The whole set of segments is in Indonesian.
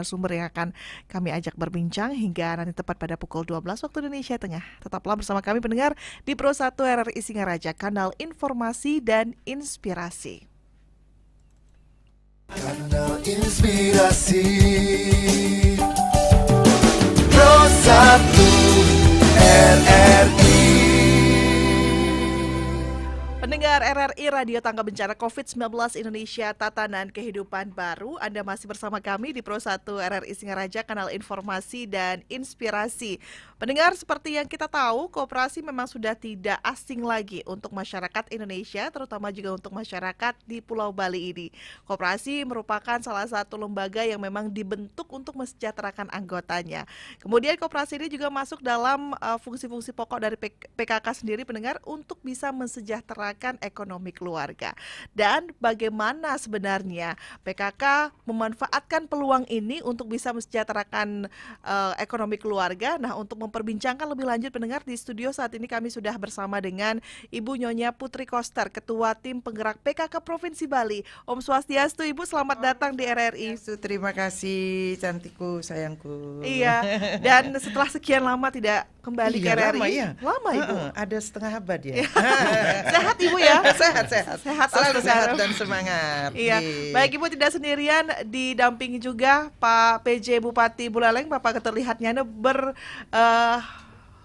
Sumber yang akan kami ajak berbincang hingga nanti tepat pada pukul 12 waktu Indonesia Tengah. Tetaplah bersama kami pendengar di Pro 1 RRI Singaraja, kanal informasi dan inspirasi. Kanal inspirasi Pro 1 RRI. Pendengar RRI Radio Tangga Bencana COVID-19 Indonesia Tatanan Kehidupan Baru, Anda masih bersama kami di Pro 1 RRI Singaraja, kanal informasi dan inspirasi. Pendengar, seperti yang kita tahu, koperasi memang sudah tidak asing lagi untuk masyarakat Indonesia, terutama juga untuk masyarakat di Pulau Bali ini. Koperasi merupakan salah satu lembaga yang memang dibentuk untuk mesejahterakan anggotanya. Kemudian koperasi ini juga masuk dalam fungsi-fungsi pokok dari PKK sendiri, pendengar, untuk bisa mensejahterakan ekonomi keluarga. Dan bagaimana sebenarnya PKK memanfaatkan peluang ini untuk bisa mensejahterakan ekonomi keluarga. Nah, untuk memperbincangkan lebih lanjut, pendengar, di studio saat ini kami sudah bersama dengan Ibu Nyonya Putri Koster, Ketua Tim Penggerak PKK Provinsi Bali. Om Swastiastu, Ibu, selamat datang di RRI. Terima kasih, cantikku, sayangku. Iya, dan setelah sekian lama tidak kembali ke RRI. Lama, ya? Lama, Ibu. Ada setengah abad ya. Sehat, Ibu ya? Sehat. Selalu Ustaz. sehat dan semangat. Iya, baik, Ibu tidak sendirian, didampingi juga Pak PJ Bupati Buleleng, Bapak Keterlihatnya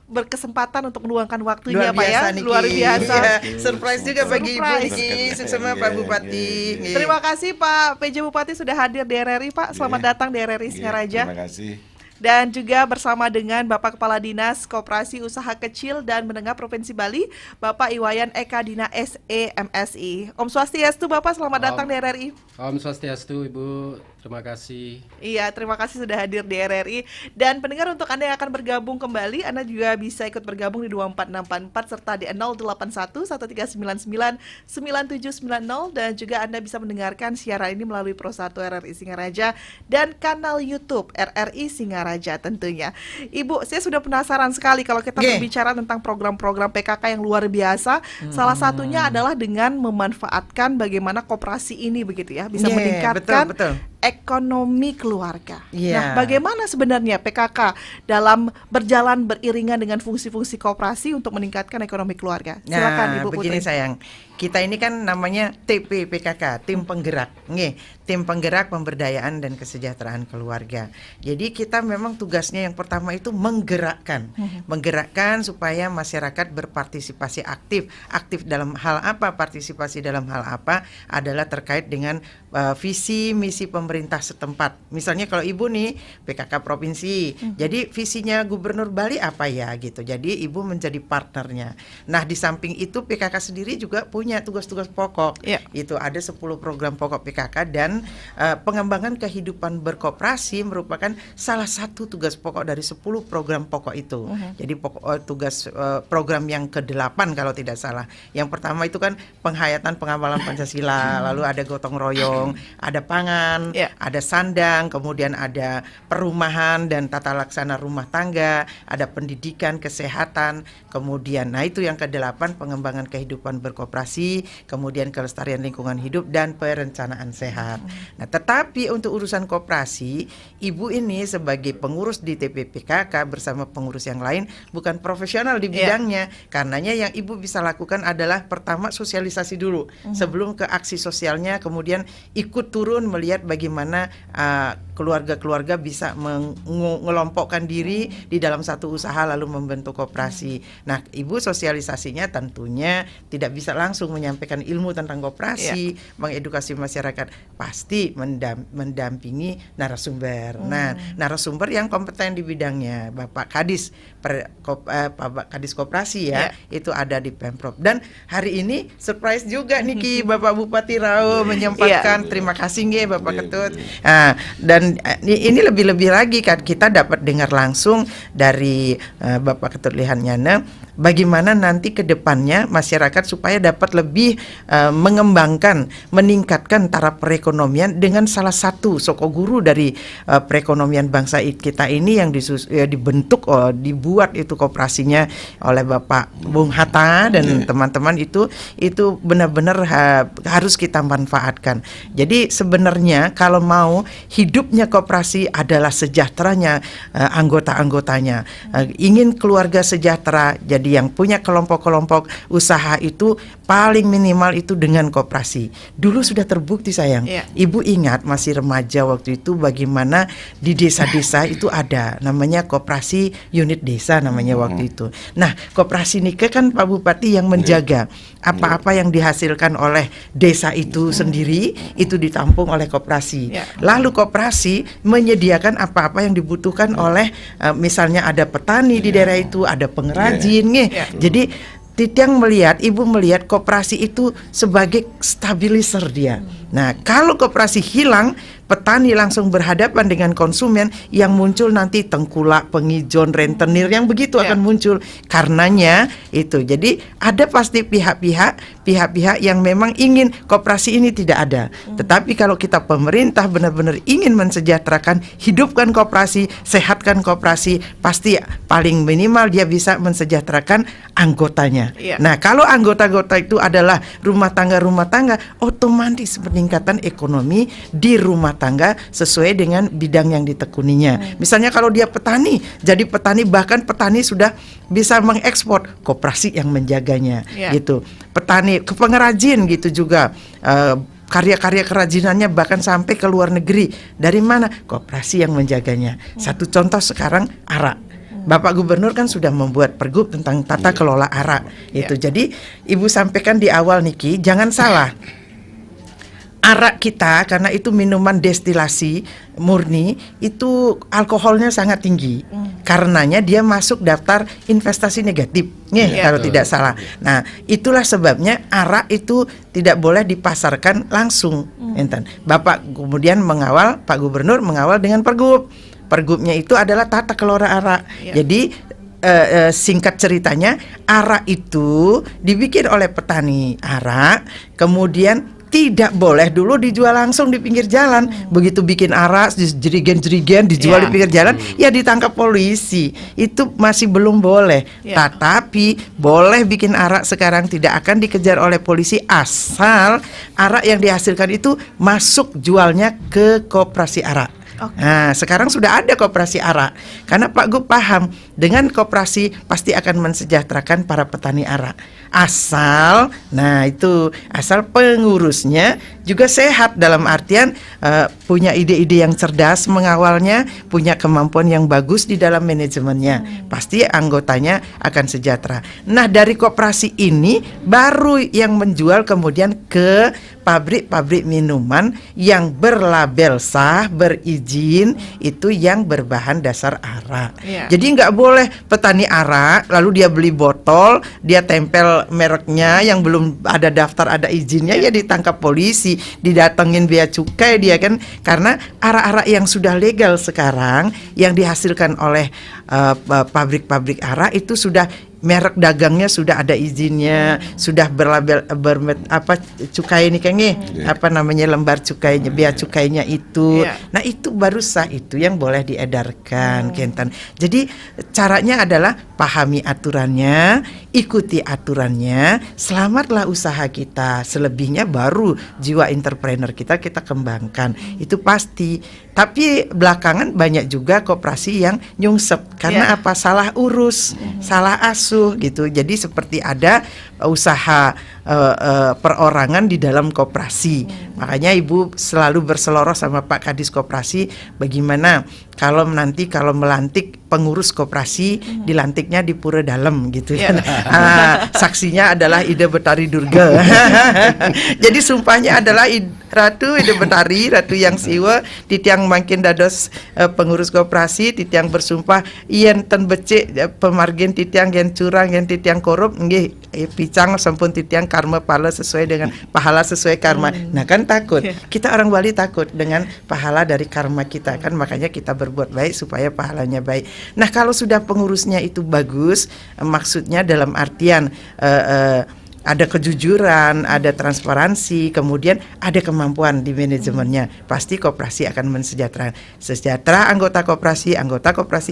berkesempatan untuk meluangkan waktunya, Luar Pak ya. biasa, Niki. Luar biasa. Iya, surprise juga bagi Ibu Surprise. Niki. Sukses sama Pak Bupati. Iya. Terima kasih Pak PJ Bupati sudah hadir di RRI, Pak. Selamat datang di RRI Singaraja. Terima kasih. Dan juga bersama dengan Bapak Kepala Dinas Koperasi Usaha Kecil dan Menengah Provinsi Bali, Bapak Iwayan Eka Dina SE MSI. Om Swastiastu, Bapak, selamat datang di RRI. Om Swastiastu, Ibu. Terima kasih. Iya, terima kasih sudah hadir di RRI. Dan pendengar, untuk Anda yang akan bergabung kembali, Anda juga bisa ikut bergabung di 24644 serta di 081 1399 9790, dan juga Anda bisa mendengarkan siaran ini melalui Pro 1 RRI Singaraja dan kanal YouTube RRI Singaraja tentunya. Ibu, saya sudah penasaran sekali kalau kita berbicara tentang program-program PKK yang luar biasa. Salah satunya adalah dengan memanfaatkan bagaimana koperasi ini begitu ya, bisa meningkatkan betul. ekonomi keluarga. Yeah. Nah, bagaimana sebenarnya PKK dalam berjalan beriringan dengan fungsi-fungsi koperasi untuk meningkatkan ekonomi keluarga? Silakan, Ibu begini Putri. sayang. Kita ini kan namanya TP PKK, tim penggerak. Nggih, tim penggerak pemberdayaan dan kesejahteraan keluarga. Jadi kita memang tugasnya yang pertama itu menggerakkan. Menggerakkan supaya masyarakat berpartisipasi aktif. Aktif dalam hal apa? Partisipasi dalam hal apa? Adalah terkait dengan visi misi pemerintah setempat. Misalnya kalau Ibu nih PKK provinsi, jadi visinya Gubernur Bali apa ya gitu. Jadi Ibu menjadi partnernya. Nah, di samping itu PKK sendiri juga punya tugas-tugas pokok. Itu ada 10 program pokok PKK, dan pengembangan kehidupan berkoperasi merupakan salah satu tugas pokok dari 10 program pokok itu. Jadi tugas program yang ke-8 kalau tidak salah. Yang pertama itu kan penghayatan pengawalan Pancasila, lalu ada gotong royong, ada pangan, ada sandang, kemudian ada perumahan dan tata laksana rumah tangga, ada pendidikan, kesehatan, kemudian nah itu yang ke-8 pengembangan kehidupan berkoperasi, kemudian kelestarian lingkungan hidup dan perencanaan sehat. Nah, tetapi untuk urusan koperasi, Ibu ini sebagai pengurus di TPPKK bersama pengurus yang lain bukan profesional di bidangnya. Karenanya yang Ibu bisa lakukan adalah pertama sosialisasi dulu sebelum ke aksi sosialnya, kemudian ikut turun melihat bagaimana keluarga-keluarga bisa mengelompokkan diri di dalam satu usaha lalu membentuk koperasi. Nah, Ibu sosialisasinya tentunya tidak bisa langsung menyampaikan ilmu tentang koperasi, mengedukasi masyarakat, pasti mendampingi narasumber. Nah, narasumber yang kompeten di bidangnya, Bapak Kadis Bapak Kadis Koperasi itu ada di Pemprov. Dan hari ini surprise juga Niki, Bapak Bupati Rao menyempatkan. Terima kasih nggih Bapak Ketut. Nah, dan ini lebih-lebih lagi kan kita dapat dengar langsung dari Bapak Ketut Lihannyana bagaimana nanti ke depannya masyarakat supaya dapat lebih mengembangkan, meningkatkan taraf perekonomian dengan salah satu soko guru dari perekonomian bangsa kita ini yang dibentuk, dibuat itu koperasinya oleh Bapak Bung Hatta dan teman-teman itu benar-benar harus kita manfaatkan. Jadi sebenarnya kalau mau hidupnya koperasi adalah sejahteranya anggota-anggotanya. Ingin keluarga sejahtera, jadi yang punya kelompok-kelompok usaha itu paling minimal itu dengan koperasi. Dulu sudah terbukti sayang. Ibu ingat masih remaja waktu itu bagaimana di desa-desa itu ada namanya koperasi unit desa namanya waktu itu. Nah, koperasi nikah kan Pak Bupati yang menjaga apa-apa yang dihasilkan oleh desa itu sendiri itu ditampung oleh koperasi. Lalu koperasi menyediakan apa-apa yang dibutuhkan oleh misalnya ada petani di daerah itu, ada pengrajin Jadi Ibu melihat koperasi itu sebagai stabilizer dia. Nah, kalau koperasi hilang, petani langsung berhadapan dengan konsumen yang muncul nanti tengkulak, pengijon, rentenir yang begitu akan muncul. Karenanya itu. Jadi ada pasti pihak-pihak yang memang ingin koperasi ini tidak ada. Tetapi kalau kita pemerintah benar-benar ingin mensejahterakan, hidupkan koperasi, sehatkan koperasi, pasti paling minimal dia bisa mensejahterakan anggotanya. Nah, kalau anggota-anggota itu adalah rumah tangga, otomatis peningkatan ekonomi di rumah tangga sesuai dengan bidang yang ditekuninya. Misalnya kalau dia petani, jadi petani, bahkan petani sudah bisa mengekspor, koperasi yang menjaganya gitu. Petani, pengrajin gitu juga, karya-karya kerajinannya bahkan sampai ke luar negeri. Dari mana? Koperasi yang menjaganya. Satu contoh sekarang arak. Bapak Gubernur kan sudah membuat pergub tentang tata kelola arak. Itu. Jadi Ibu sampaikan di awal Niki, jangan salah. Arak kita karena itu minuman destilasi murni itu alkoholnya sangat tinggi. Karenanya dia masuk daftar investasi negatif. Kalau tidak salah. Nah, itulah sebabnya arak itu tidak boleh dipasarkan langsung. Bapak kemudian Pak Gubernur mengawal dengan pergub. Pergubnya itu adalah tata kelola arak. Jadi singkat ceritanya, arak itu dibikin oleh petani arak, kemudian tidak boleh dulu dijual langsung di pinggir jalan. Begitu bikin arak, jerigen-jerigen dijual di pinggir jalan, ya ditangkap polisi. Itu masih belum boleh. Tetapi boleh bikin arak sekarang, tidak akan dikejar oleh polisi asal arak yang dihasilkan itu masuk jualnya ke koperasi arak. Nah, sekarang sudah ada koperasi arak. Karena Pak Gub paham dengan koperasi pasti akan mensejahterakan para petani arak. Asal pengurusnya juga sehat dalam artian punya ide-ide yang cerdas mengawalnya, punya kemampuan yang bagus di dalam manajemennya. Pasti anggotanya akan sejahtera. Nah, dari koperasi ini baru yang menjual kemudian ke pabrik-pabrik minuman yang berlabel sah, berizin, itu yang berbahan dasar arak. Jadi nggak boleh petani arak lalu dia beli botol, dia tempel mereknya yang belum ada daftar, ada izinnya, ya ditangkap polisi, didatengin bea cukai dia kan. Karena arak-arak yang sudah legal sekarang yang dihasilkan oleh pabrik-pabrik arak itu sudah merek dagangnya sudah ada izinnya, sudah berlabel cukai ini lembar cukainya, bea cukainya itu. Nah, itu baru sah, itu yang boleh diedarkan, Kentan. Jadi caranya adalah pahami aturannya, ikuti aturannya, selamatlah usaha kita. Selebihnya baru jiwa entrepreneur kita kembangkan. Itu pasti. Tapi belakangan banyak juga koperasi yang nyungsep karena salah urus, salah asuh gitu. Jadi seperti ada usaha perorangan di dalam koperasi. Makanya Ibu selalu berseloroh sama Pak Kadis Koperasi, bagaimana kalau melantik pengurus koperasi, dilantiknya di Pura Dalem gitu kan. Saksinya adalah Ida Betari Durga. Jadi sumpahnya adalah Ratu Ida Betari, Ratu yang siwa, titiang makin dados pengurus koperasi, titiang bersumpah yen ten becik pemargin titiang yen curang yen titiang korup nggih picang sampun titiang karma pahala sesuai dengan karma. Nah kan takut. Iya. Kita orang Bali takut dengan pahala dari karma kita kan, makanya kita berbuat baik supaya pahalanya baik. Nah, kalau sudah pengurusnya itu bagus, maksudnya dalam artian ada kejujuran, ada transparansi, kemudian ada kemampuan di manajemennya, pasti koperasi akan mensejahterakan. Sejahtera anggota koperasi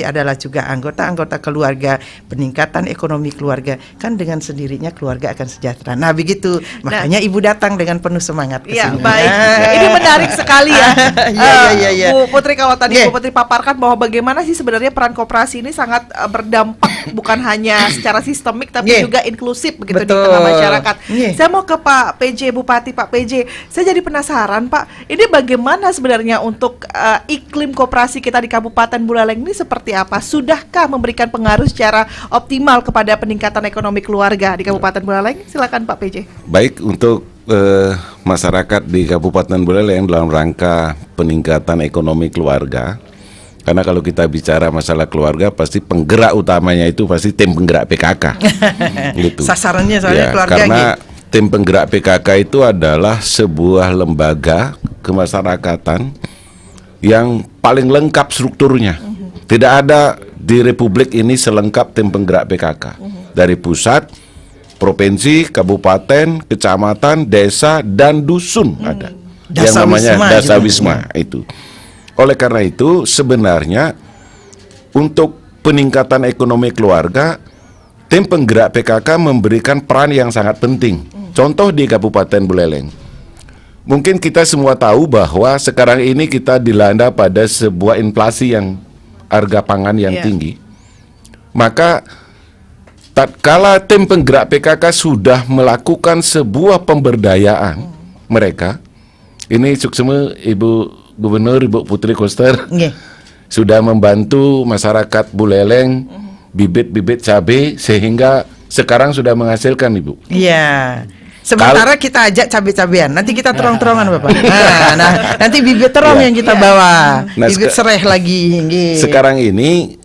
adalah juga anggota-anggota keluarga, peningkatan ekonomi keluarga, kan dengan sendirinya keluarga akan sejahtera. Nah, begitu. Makanya Ibu datang dengan penuh semangat ke Iya, sini. baik. Ini menarik sekali ya. Iya. Bu Putri, kalau tadi Iya. Bu Putri paparkan bahwa bagaimana sih sebenarnya peran koperasi ini sangat berdampak bukan hanya secara sistemik tapi Iya. juga inklusif begitu di Betul. tengah masyarakat. Iya. Saya mau ke Pak PJ, Bupati Pak PJ. Saya jadi penasaran Pak, ini bagaimana sebenarnya untuk iklim koperasi kita di Kabupaten Buleleng ini seperti apa? Sudahkah memberikan pengaruh secara optimal kepada peningkatan ekonomi keluarga di Kabupaten Buleleng? Silakan Pak PJ. Baik untuk masyarakat di Kabupaten Buleleng dalam rangka peningkatan ekonomi keluarga. Karena kalau kita bicara masalah keluarga, pasti penggerak utamanya itu pasti tim penggerak PKK. Gitu. Sasarannya soalnya keluarga karena tim penggerak PKK itu adalah sebuah lembaga kemasyarakatan yang paling lengkap strukturnya. Tidak ada di Republik ini selengkap tim penggerak PKK. Dari pusat, provinsi, kabupaten, kecamatan, desa, dan dusun ada. Yang namanya Dasawisma Dasawisma itu. Oleh karena itu sebenarnya untuk peningkatan ekonomi keluarga, tim penggerak PKK memberikan peran yang sangat penting. Contoh di Kabupaten Buleleng. Mungkin kita semua tahu bahwa sekarang ini kita dilanda pada sebuah inflasi yang harga pangan yang tinggi. Maka tatkala tim penggerak PKK sudah melakukan sebuah pemberdayaan mereka, ini suksema Ibu Gubernur Ibu Putri Koster Nggih. sudah membantu masyarakat Buleleng bibit-bibit cabai sehingga sekarang sudah menghasilkan, Ibu. Iya. Sementara kita ajak cabai-cabean, nanti kita terong-terongan Bapak. Nah, nanti bibit terong Iya. yang kita bawa, Nah, bibit sereh lagi. Nggih. Sekarang ini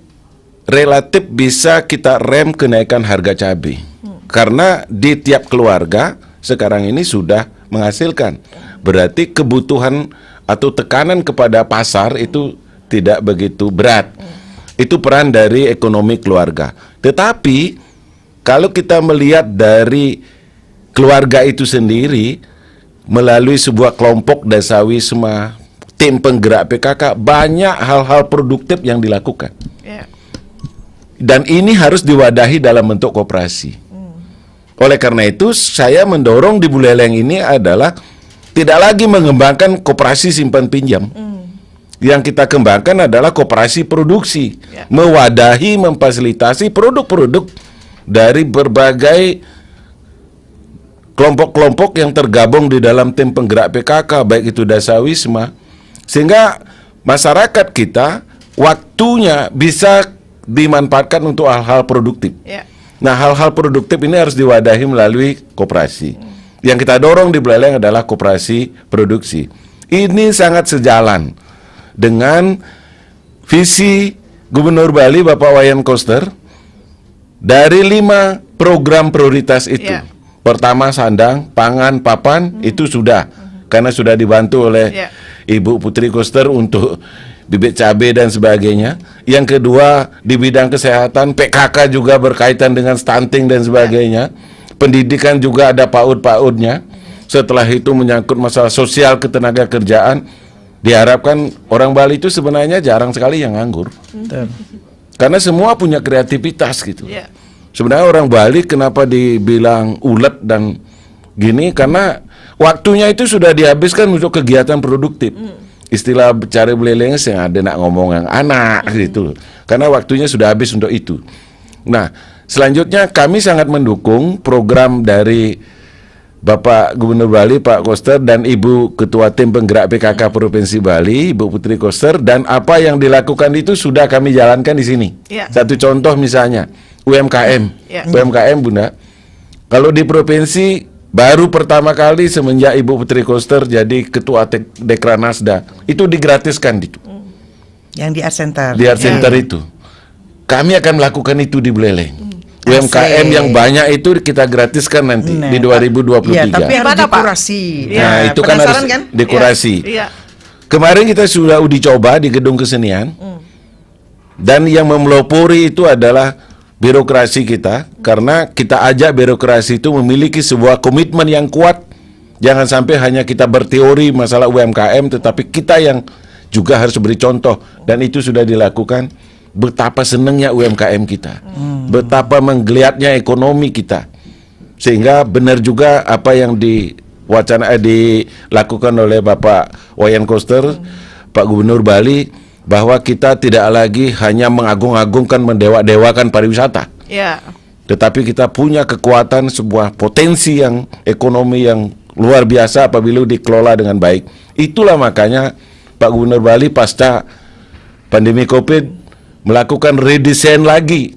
relatif bisa kita rem kenaikan harga cabai. Karena di tiap keluarga sekarang ini sudah menghasilkan. Berarti kebutuhan atau tekanan kepada pasar itu tidak begitu berat. Itu peran dari ekonomi keluarga. Tetapi kalau kita melihat dari keluarga itu sendiri melalui sebuah kelompok Dasawisma, tim penggerak PKK, banyak hal-hal produktif yang dilakukan. Ya. Dan ini harus diwadahi dalam bentuk koperasi. Oleh karena itu saya mendorong di Buleleng ini adalah tidak lagi mengembangkan koperasi simpan pinjam. Yang kita kembangkan adalah koperasi produksi, mewadahi, memfasilitasi produk-produk dari berbagai kelompok-kelompok yang tergabung di dalam tim penggerak PKK, baik itu Dasawisma, sehingga masyarakat kita waktunya bisa dimanfaatkan untuk hal-hal produktif. Ya. Nah, hal-hal produktif ini harus diwadahi melalui koperasi. Yang kita dorong di Buleleng adalah koperasi produksi. Ini sangat sejalan dengan visi Gubernur Bali Bapak Wayan Koster dari 5 program prioritas itu. Ya. Pertama sandang, pangan, papan itu sudah karena sudah dibantu oleh Ibu Putri Koster untuk bibit cabai dan sebagainya. Yang kedua di bidang kesehatan, PKK juga berkaitan dengan stunting dan sebagainya. Pendidikan juga ada PAUD-PAUD-nya. Setelah itu menyangkut masalah sosial ketenaga kerjaan. Diharapkan orang Bali itu sebenarnya jarang sekali yang nganggur. Karena semua punya kreativitas gitu. Ya. Sebenarnya orang Bali kenapa dibilang ulet dan gini, karena waktunya itu sudah dihabiskan untuk kegiatan produktif. Istilah cari Buleleng yang ada nak ngomong yang anak gitu. Karena waktunya sudah habis untuk itu. Nah, selanjutnya kami sangat mendukung program dari Bapak Gubernur Bali Pak Koster dan Ibu Ketua Tim Penggerak PKK Provinsi Bali Ibu Putri Koster, dan apa yang dilakukan itu sudah kami jalankan di sini. Ya. Satu contoh misalnya UMKM. Ya. UMKM Bunda. Kalau di provinsi baru pertama kali semenjak Ibu Putri Koster jadi Ketua Dekranasda itu digratiskan itu. Yang di Art Center. Di Art Center itu. Kami akan melakukan itu di Buleleng. UMKM Asik. yang banyak itu kita gratiskan nanti Nah, di 2023. Iya, tapi harus Gimana, Pak? dikurasi. Nah, itu kan harus Penasaran kan? dikurasi. Iya. Kemarin kita sudah uji coba di gedung kesenian. Dan yang memelopori itu adalah birokrasi kita, karena kita ajak birokrasi itu memiliki sebuah komitmen yang kuat. Jangan sampai hanya kita berteori masalah UMKM, tetapi kita yang juga harus beri contoh. Dan itu sudah dilakukan. Betapa senangnya UMKM kita, betapa menggeliatnya ekonomi kita, sehingga benar juga apa yang dilakukan oleh Bapak Wayan Koster, Pak Gubernur Bali, bahwa kita tidak lagi hanya mengagung-agungkan, mendewa-dewakan pariwisata, Iya. tetapi kita punya kekuatan, sebuah potensi yang ekonomi yang luar biasa apabila dikelola dengan baik. Itulah makanya Pak Gubernur Bali pasca pandemi COVID melakukan redesain lagi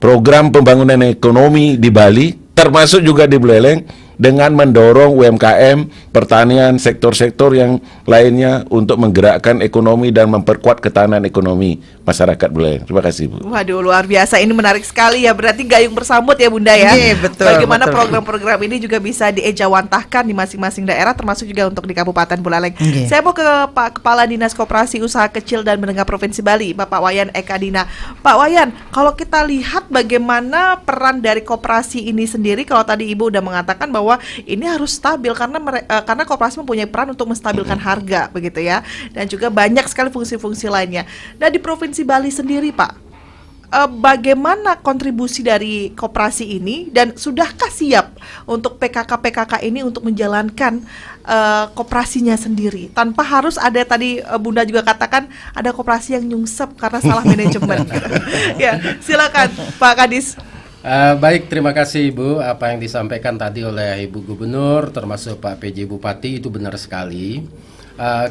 program pembangunan ekonomi di Bali, termasuk juga di Buleleng, dengan mendorong UMKM, pertanian, sektor-sektor yang lainnya untuk menggerakkan ekonomi dan memperkuat ketahanan ekonomi masyarakat Buleleng. Terima kasih, Bu. Waduh, luar biasa, ini menarik sekali ya. Berarti gayung bersambut ya Bunda ya. Iya, betul, Bagaimana betul. program-program ini juga bisa diejawantahkan di masing-masing daerah, termasuk juga untuk di Kabupaten Buleleng. Iya. Saya mau ke Pak Kepala Dinas Koperasi Usaha Kecil dan Menengah Provinsi Bali, Bapak Wayan Eka Dina. Pak Wayan, kalau kita lihat bagaimana peran dari koperasi ini sendiri, kalau tadi Ibu udah mengatakan bahwa ini harus stabil karena koperasi mempunyai peran untuk menstabilkan harga begitu ya, dan juga banyak sekali fungsi-fungsi lainnya. Nah, di Provinsi Bali sendiri Pak, bagaimana kontribusi dari koperasi ini, dan sudahkah siap untuk PKK-PKK ini untuk menjalankan koperasinya sendiri tanpa harus ada tadi Bunda juga katakan ada koperasi yang nyungsep karena salah manajemen. Ya, silakan Pak Kadis. Baik, terima kasih Ibu. Apa yang disampaikan tadi oleh Ibu Gubernur termasuk Pak PJ Bupati itu benar sekali.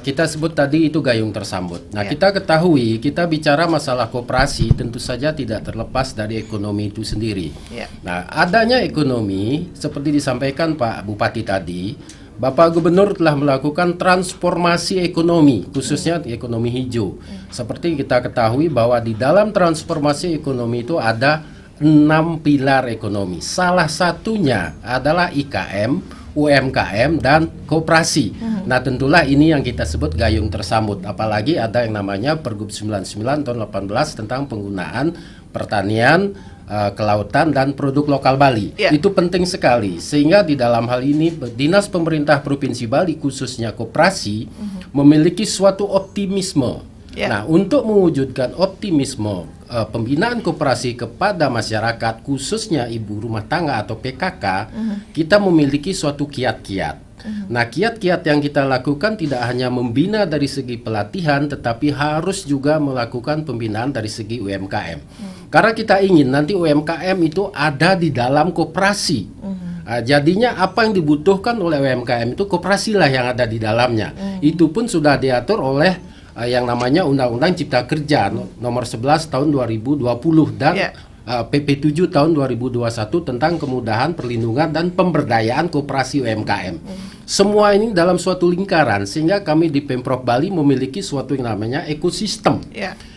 Kita sebut tadi itu gayung tersambut. Nah, kita ketahui, kita bicara masalah koperasi tentu saja tidak terlepas dari ekonomi itu sendiri. Ya. Nah, adanya ekonomi seperti disampaikan Pak Bupati tadi, Bapak Gubernur telah melakukan transformasi ekonomi, khususnya ekonomi hijau. Seperti kita ketahui bahwa di dalam transformasi ekonomi itu ada 6 pilar ekonomi. Salah satunya adalah IKM, UMKM, dan koperasi. Nah, tentulah ini yang kita sebut gayung tersambut. Apalagi ada yang namanya Pergub 99 tahun 18 tentang penggunaan pertanian, kelautan, dan produk lokal Bali. Ya. Itu penting sekali. Sehingga di dalam hal ini Dinas Pemerintah Provinsi Bali, khususnya koperasi, memiliki suatu optimisme. Ya. Nah, untuk mewujudkan optimisme pembinaan koperasi kepada masyarakat, khususnya ibu rumah tangga atau PKK, kita memiliki suatu kiat-kiat. Nah, kiat-kiat yang kita lakukan tidak hanya membina dari segi pelatihan, tetapi harus juga melakukan pembinaan dari segi UMKM. Karena kita ingin nanti UMKM itu ada di dalam koperasi. Jadinya apa yang dibutuhkan oleh UMKM itu koperasi lah yang ada di dalamnya. Itu pun sudah diatur oleh yang namanya Undang-Undang Cipta Kerja nomor 11 tahun 2020 dan PP 7 tahun 2021 tentang kemudahan, perlindungan, dan pemberdayaan koperasi UMKM. Semua ini dalam suatu lingkaran, sehingga kami di Pemprov Bali memiliki suatu yang namanya ekosistem.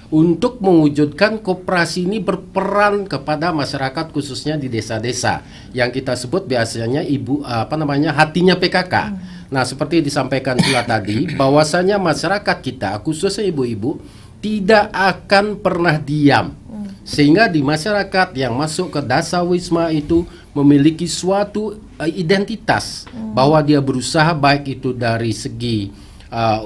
Untuk mewujudkan koperasi ini berperan kepada masyarakat, khususnya di desa-desa yang kita sebut biasanya hatinya PKK. Nah, seperti disampaikan pula tadi, bahwasanya masyarakat kita, khususnya ibu-ibu, tidak akan pernah diam. Sehingga di masyarakat yang masuk ke Dasawisma itu memiliki suatu identitas bahwa dia berusaha, baik itu dari segi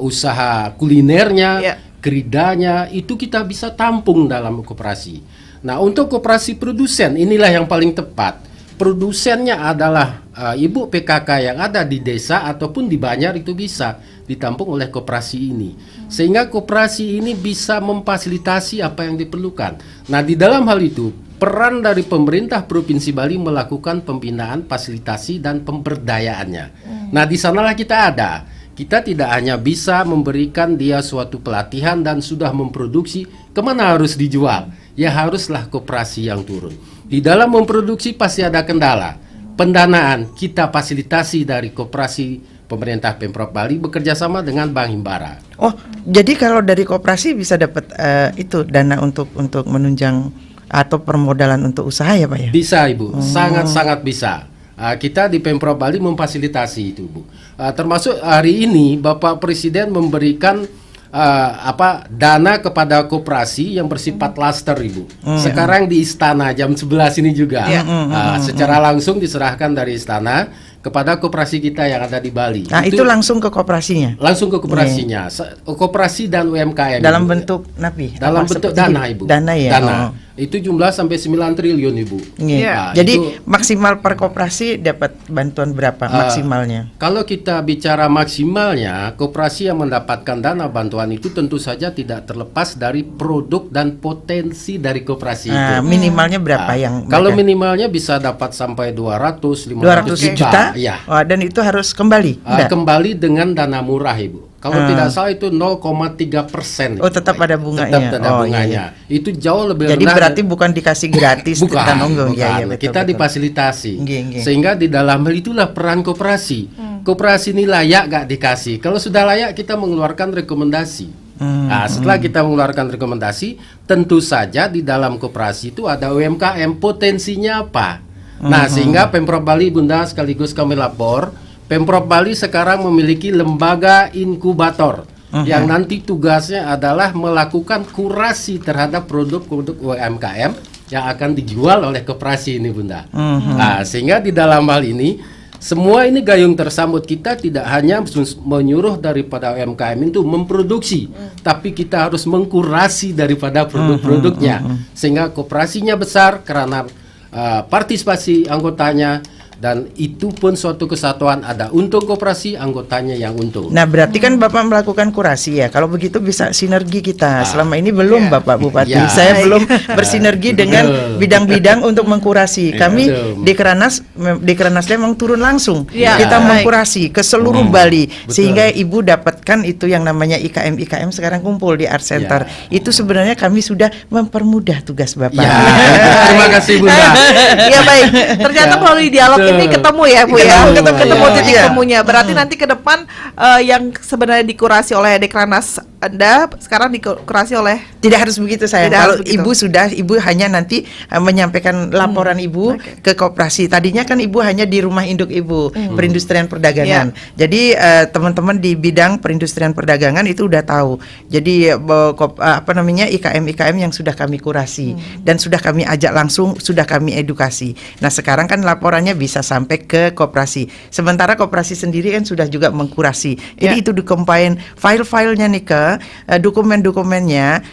usaha kulinernya, keridanya, itu kita bisa tampung dalam koperasi. Nah, untuk koperasi produsen, inilah yang paling tepat. Produsennya adalah ibu PKK yang ada di desa ataupun di Banjar, itu bisa ditampung oleh koperasi ini. Sehingga koperasi ini bisa memfasilitasi apa yang diperlukan. Nah, di dalam hal itu, peran dari pemerintah Provinsi Bali melakukan pembinaan, fasilitasi, dan pemberdayaannya. Nah, di sanalah kita ada. Kita tidak hanya bisa memberikan dia suatu pelatihan dan sudah memproduksi, kemana harus dijual? Ya haruslah koperasi yang turun. Di dalam memproduksi pasti ada kendala. Pendanaan kita fasilitasi dari koperasi pemerintah Pemprov Bali bekerja sama dengan Bank Himbara. Oh, jadi kalau dari koperasi bisa dapat itu dana untuk menunjang atau permodalan untuk usaha ya Pak ya? Bisa Ibu, sangat-sangat bisa. Kita di Pemprov Bali memfasilitasi itu Bu. Termasuk hari ini Bapak Presiden memberikan dana kepada koperasi yang bersifat klaster Ibu. Sekarang di Istana jam 11 ini juga. Secara langsung diserahkan dari Istana kepada koperasi kita yang ada di Bali. Nah, itu langsung ke koperasinya. Langsung ke koperasinya. Koperasi dan UMKM. Dalam Ibu. bentuk napi. Dalam bentuk dana Ibu. Dana ya. Dana. Itu jumlah sampai 9 triliun Ibu. Iya. Nah, Jadi itu, maksimal per koperasi dapat bantuan berapa maksimalnya? kalau kita bicara maksimalnya, koperasi yang mendapatkan dana bantuan itu tentu saja tidak terlepas dari produk dan potensi dari koperasi itu. Minimalnya berapa yang Kalau mereka- minimalnya bisa dapat sampai 200, 200 juta? Ya. Dan itu harus kembali. Enggak? Kembali dengan dana murah Ibu. Kalau tidak salah itu 0,3%. Oh, tetap ada bunganya. Tetap ada bunganya. Itu jauh lebih Jadi rendah. berarti bukan dikasih gratis Bukan, kita nunggu. bukan. Ya, betul, Kita betul. difasilitasi. Nggih. Sehingga di dalam hal itulah peran koperasi. Koperasi ini layak gak dikasih. Kalau sudah layak kita mengeluarkan rekomendasi. Nah, setelah kita mengeluarkan rekomendasi, tentu saja di dalam koperasi itu ada UMKM, potensinya apa. Nah, sehingga Pemprov Bali Bunda sekaligus kami lapor, Pemprov Bali sekarang memiliki lembaga inkubator yang nanti tugasnya adalah melakukan kurasi terhadap produk-produk UMKM yang akan dijual oleh koperasi ini Bunda. Nah, sehingga di dalam hal ini semua ini gayung tersambut, kita tidak hanya menyuruh daripada UMKM itu memproduksi, tapi kita harus mengkurasi daripada produk-produknya sehingga koperasinya besar karena partisipasi anggotanya. Dan itu pun suatu kesatuan, ada untung koperasi, anggotanya yang untung. Nah, berarti kan Bapak melakukan kurasi ya. Kalau begitu bisa sinergi kita. Selama ini belum Bapak Bupati. Ya. Saya belum bersinergi dengan bidang-bidang untuk mengkurasi. Kami betul. di Kernas memang turun langsung. Ya. Kita Baik. mengkurasi ke seluruh Bali Betul. sehingga Ibu dapatkan itu yang namanya IKM sekarang kumpul di Art Center. Itu sebenarnya kami sudah mempermudah tugas Bapak. Ya. Terima kasih Bunda. Iya baik. Ternyata melalui dialog ini ketemu ya Bu ya. Ketemu ya. titik Iya. temunya. Berarti nanti ke depan yang sebenarnya dikurasi oleh Dekranasda sekarang dikurasi oleh Tidak harus begitu sayang. Tidak Kalau harus begitu. Ibu hanya nanti menyampaikan laporan Ibu ke koperasi. Tadinya kan Ibu hanya di rumah induk Ibu, perindustrian perdagangan. Jadi teman-teman di bidang perindustrian perdagangan itu udah tahu. Jadi IKM yang sudah kami kurasi dan sudah kami ajak langsung, sudah kami edukasi. Nah, sekarang kan laporannya bisa sampai ke koperasi. Sementara koperasi sendiri kan sudah juga mengkurasi. Jadi itu di-combine file-filenya nih ke dokumen-dokumennya,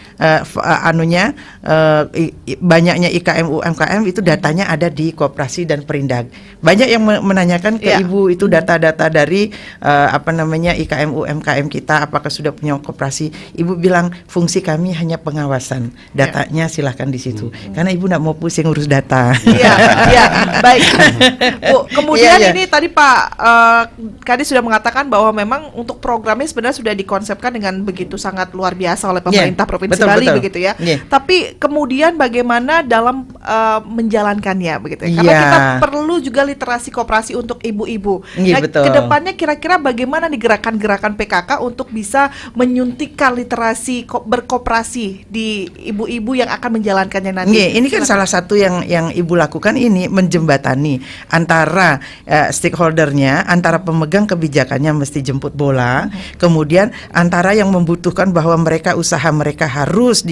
banyaknya IKM UMKM itu datanya ada di koperasi dan perindag. Banyak yang menanyakan ke Ibu itu data-data dari IKM UMKM kita apakah sudah punya koperasi. Ibu bilang fungsi kami hanya pengawasan. Datanya silahkan di situ. Karena Ibu nggak mau pusing urus data. Iya, baik. Bu, kemudian Iya. ini tadi Pak Kadis sudah mengatakan bahwa memang untuk programnya sebenarnya sudah dikonsepkan dengan begitu sangat luar biasa oleh pemerintah Provinsi Bali begitu ya. Tapi kemudian bagaimana dalam menjalankannya begitu ya? Karena kita perlu juga literasi koperasi untuk ibu-ibu. Nah, kedepannya kira-kira bagaimana nih gerakan-gerakan PKK untuk bisa menyuntikkan literasi berkoperasi di ibu-ibu yang akan menjalankannya nanti? Ini kan salah satu yang Ibu lakukan ini menjembatani antara stakeholdernya, antara pemegang kebijakannya mesti jemput bola, kemudian antara yang membutuhkan bahwa usaha mereka harus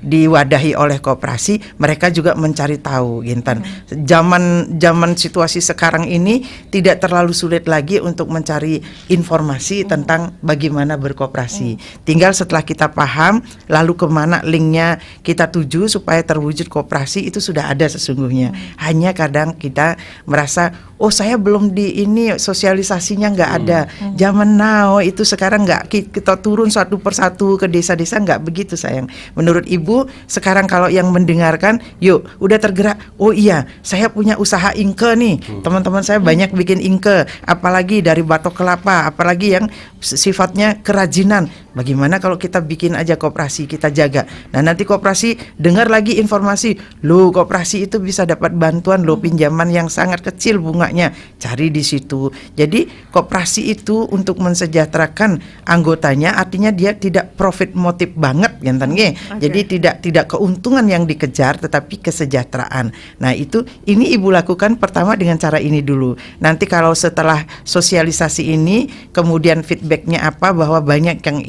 diwadahi oleh koperasi, mereka juga mencari tahu, Gintan. Zaman situasi sekarang ini tidak terlalu sulit lagi untuk mencari informasi tentang bagaimana berkoperasi. Tinggal setelah kita paham, lalu kemana linknya kita tuju supaya terwujud koperasi itu sudah ada sesungguhnya. Hanya kadang kita merasa, oh saya belum di ini sosialisasinya nggak ada. Zaman now itu sekarang nggak kita turun satu persatu ke desa-desa, nggak begitu sayang. Menurut Ibu sekarang kalau yang mendengarkan, yuk udah tergerak. Oh iya, saya punya usaha ingke nih. Teman-teman saya banyak bikin ingke, apalagi dari batok kelapa, apalagi yang sifatnya kerajinan. bagaimana kalau kita bikin aja koperasi, kita jaga. Nah nanti koperasi dengar lagi informasi, loh koperasi itu bisa dapat bantuan loh, pinjaman yang sangat kecil bunganya, cari di situ. Jadi koperasi itu untuk mensejahterakan anggotanya, artinya dia tidak profit motif banget, okay. Jadi tidak keuntungan yang dikejar, tetapi kesejahteraan. Nah ini Ibu lakukan pertama dengan cara ini dulu. Nanti kalau setelah sosialisasi ini, kemudian feedbacknya apa, bahwa banyak yang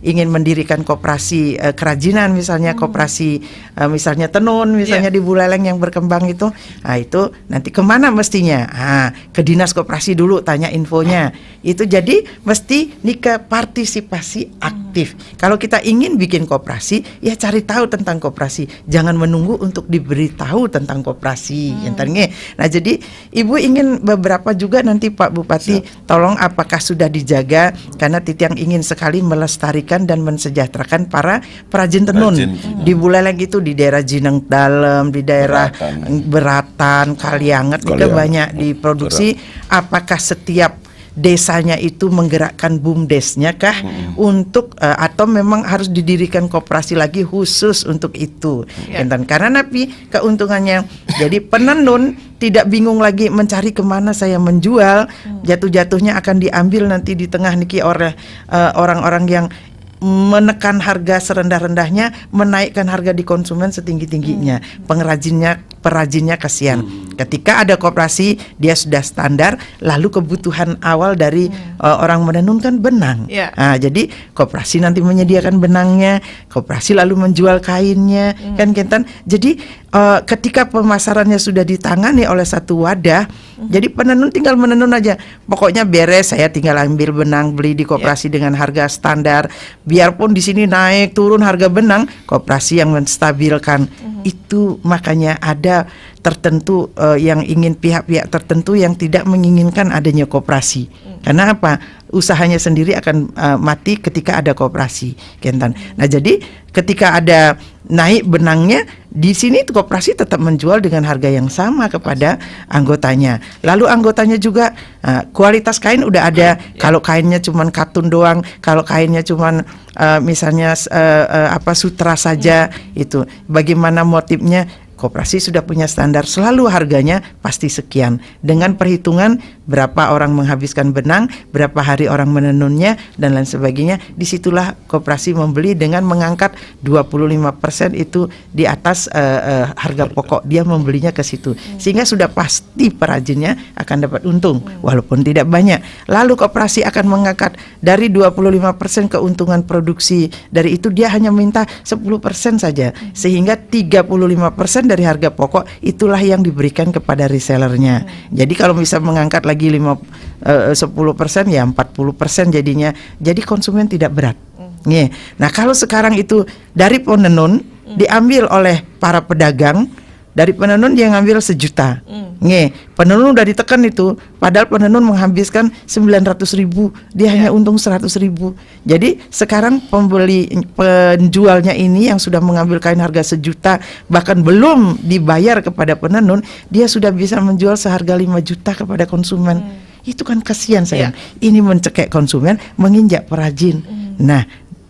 ingin mendirikan koperasi kerajinan misalnya, koperasi misalnya tenun misalnya di Buleleng yang berkembang itu, nah itu nanti kemana mestinya? Ke dinas koperasi dulu tanya infonya. Itu jadi mesti ke partisipasi aktif. Kalau kita ingin bikin koperasi, ya cari tahu tentang koperasi, jangan menunggu untuk diberitahu tentang koperasi. Nah jadi Ibu ingin beberapa juga nanti Pak Bupati tolong apakah sudah dijaga, karena Titiang ingin sekali melestarikan dan mensejahterakan para perajin tenun di Buleleng itu, di daerah Jineng Dalem, di daerah Beratan, Kalianget itu banyak diproduksi. Apakah setiap desanya itu menggerakkan BUMDesnya kah untuk atau memang harus didirikan koperasi lagi khusus untuk itu? Karena napi keuntungannya jadi penenun tidak bingung lagi mencari kemana saya menjual, jatuh-jatuhnya akan diambil nanti di tengah niki oleh orang-orang yang menekan harga serendah-rendahnya, menaikkan harga di konsumen setinggi-tingginya. Perajinnya kasihan. Ketika ada koperasi, dia sudah standar, lalu kebutuhan awal dari orang menenun kan benang. Nah, jadi koperasi nanti menyediakan benangnya, koperasi lalu menjual kainnya, kan Kentan. Jadi ketika pemasarannya sudah ditangani oleh satu wadah, jadi penenun tinggal menenun aja. Pokoknya beres, saya tinggal ambil benang, beli di koperasi dengan harga standar. Biarpun di sini naik turun harga benang, koperasi yang menstabilkan. Itu makanya ada tertentu yang ingin pihak-pihak tertentu yang tidak menginginkan adanya koperasi. Karena apa? Usahanya sendiri akan mati ketika ada koperasi, Kentan. Nah, jadi ketika ada naik benangnya, di sini koperasi tetap menjual dengan harga yang sama kepada anggotanya. Lalu anggotanya juga kualitas kain udah ada. Kalau kainnya cuman katun doang, kalau kainnya cuman misalnya sutra saja, itu bagaimana motifnya? Koperasi sudah punya standar, selalu harganya pasti sekian, dengan perhitungan berapa orang menghabiskan benang, berapa hari orang menenunnya, dan lain sebagainya. Disitulah koperasi membeli dengan mengangkat 25% itu di atas harga pokok, dia membelinya ke situ, sehingga sudah pasti perajinnya akan dapat untung walaupun tidak banyak. Lalu koperasi akan mengangkat dari 25% keuntungan produksi, dari itu dia hanya minta 10% saja, sehingga 35% dari harga pokok itulah yang diberikan kepada resellernya. Jadi kalau bisa mengangkat lagi 10% ya 40% jadinya. Jadi konsumen tidak berat. Nah kalau sekarang itu dari penenun diambil oleh para pedagang, dari penenun dia ngambil 1 juta. Penenun udah ditekan itu, padahal penenun menghabiskan 900.000, dia hanya untung 100.000. Jadi sekarang penjualnya ini yang sudah mengambil kain harga 1 juta, bahkan belum dibayar kepada penenun, dia sudah bisa menjual seharga 5 juta kepada konsumen. Itu kan kasihan sayang. Ini mencekik konsumen, menginjak perajin. Nah,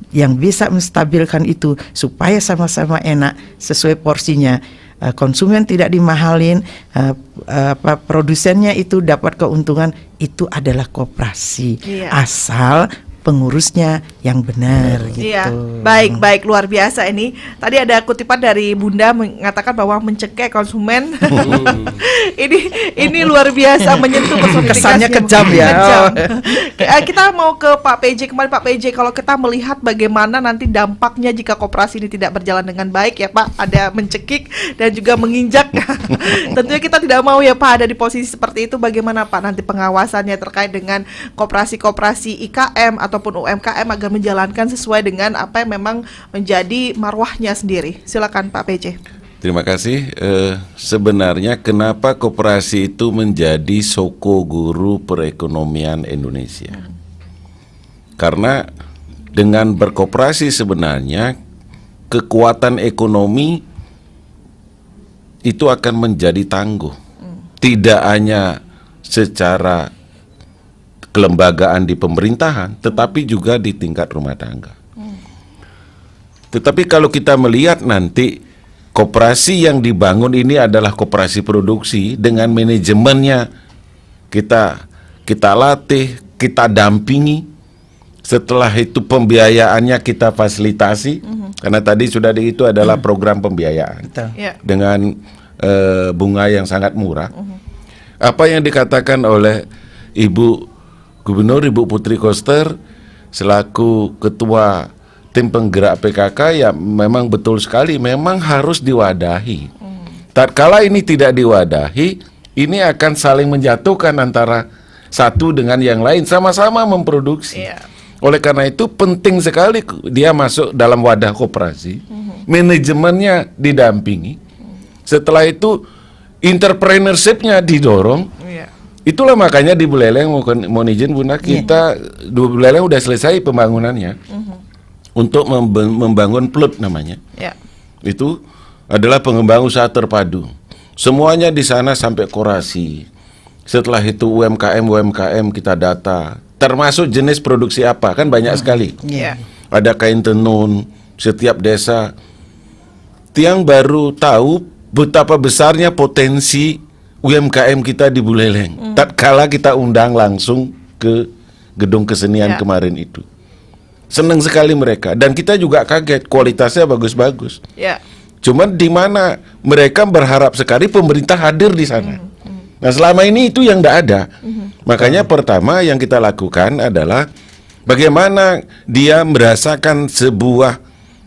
yang bisa menstabilkan itu supaya sama-sama enak sesuai porsinya. Konsumen tidak dimahalin, produsennya itu dapat keuntungan, itu adalah koperasi. Asal pengurusnya yang benar gitu. Baik, luar biasa ini. Tadi ada kutipan dari Bunda mengatakan bahwa mencekik konsumen. ini luar biasa, menyentuh personifikasi. Kesannya kejam ya. Kita mau ke Pak PJ kembali. Pak PJ, kalau kita melihat bagaimana nanti dampaknya jika koperasi ini tidak berjalan dengan baik ya Pak, ada mencekik dan juga menginjak. Tentunya kita tidak mau ya Pak ada di posisi seperti itu. Bagaimana Pak nanti pengawasannya terkait dengan koperasi-koperasi IKM ataupun UMKM agar menjalankan sesuai dengan apa yang memang menjadi marwahnya sendiri. Silakan Pak PJ. Terima kasih. Sebenarnya kenapa koperasi itu menjadi soko guru perekonomian Indonesia? Karena dengan berkoperasi sebenarnya kekuatan ekonomi itu akan menjadi tangguh. Tidak hanya secara kelembagaan di pemerintahan, tetapi juga di tingkat rumah tangga. Tetapi kalau kita melihat nanti koperasi yang dibangun ini adalah koperasi produksi dengan manajemennya kita latih, kita dampingi. Setelah itu pembiayaannya kita fasilitasi, karena tadi sudah itu adalah program pembiayaan Betul. Ya. dengan bunga yang sangat murah. Apa yang dikatakan oleh Ibu Gubernur, Ibu Putri Koster selaku Ketua Tim Penggerak PKK, ya memang betul sekali, memang harus diwadahi. Tatkala ini tidak diwadahi, ini akan saling menjatuhkan antara satu dengan yang lain, sama-sama memproduksi. Iya. Oleh karena itu penting sekali dia masuk dalam wadah koperasi, manajemennya didampingi. Setelah itu entrepreneurship-nya didorong. Iya. Itulah makanya di Buleleng, mohon izin Bunda, kita di Buleleng udah selesai pembangunannya untuk membangun PLUT namanya. Ya. Itu adalah pengembang usaha terpadu. Semuanya di sana sampai korasi. Setelah itu UMKM kita data, termasuk jenis produksi apa, kan banyak sekali. Ya. Ada kain tenun setiap desa. Tiang baru tahu betapa besarnya potensi UMKM kita di Buleleng. Tatkala kita undang langsung ke gedung kesenian kemarin itu. Senang sekali mereka, dan kita juga kaget kualitasnya bagus-bagus. Ya. Cuman di mana mereka berharap sekali pemerintah hadir di sana. Nah selama ini itu yang tidak ada. Makanya pertama yang kita lakukan adalah bagaimana dia merasakan sebuah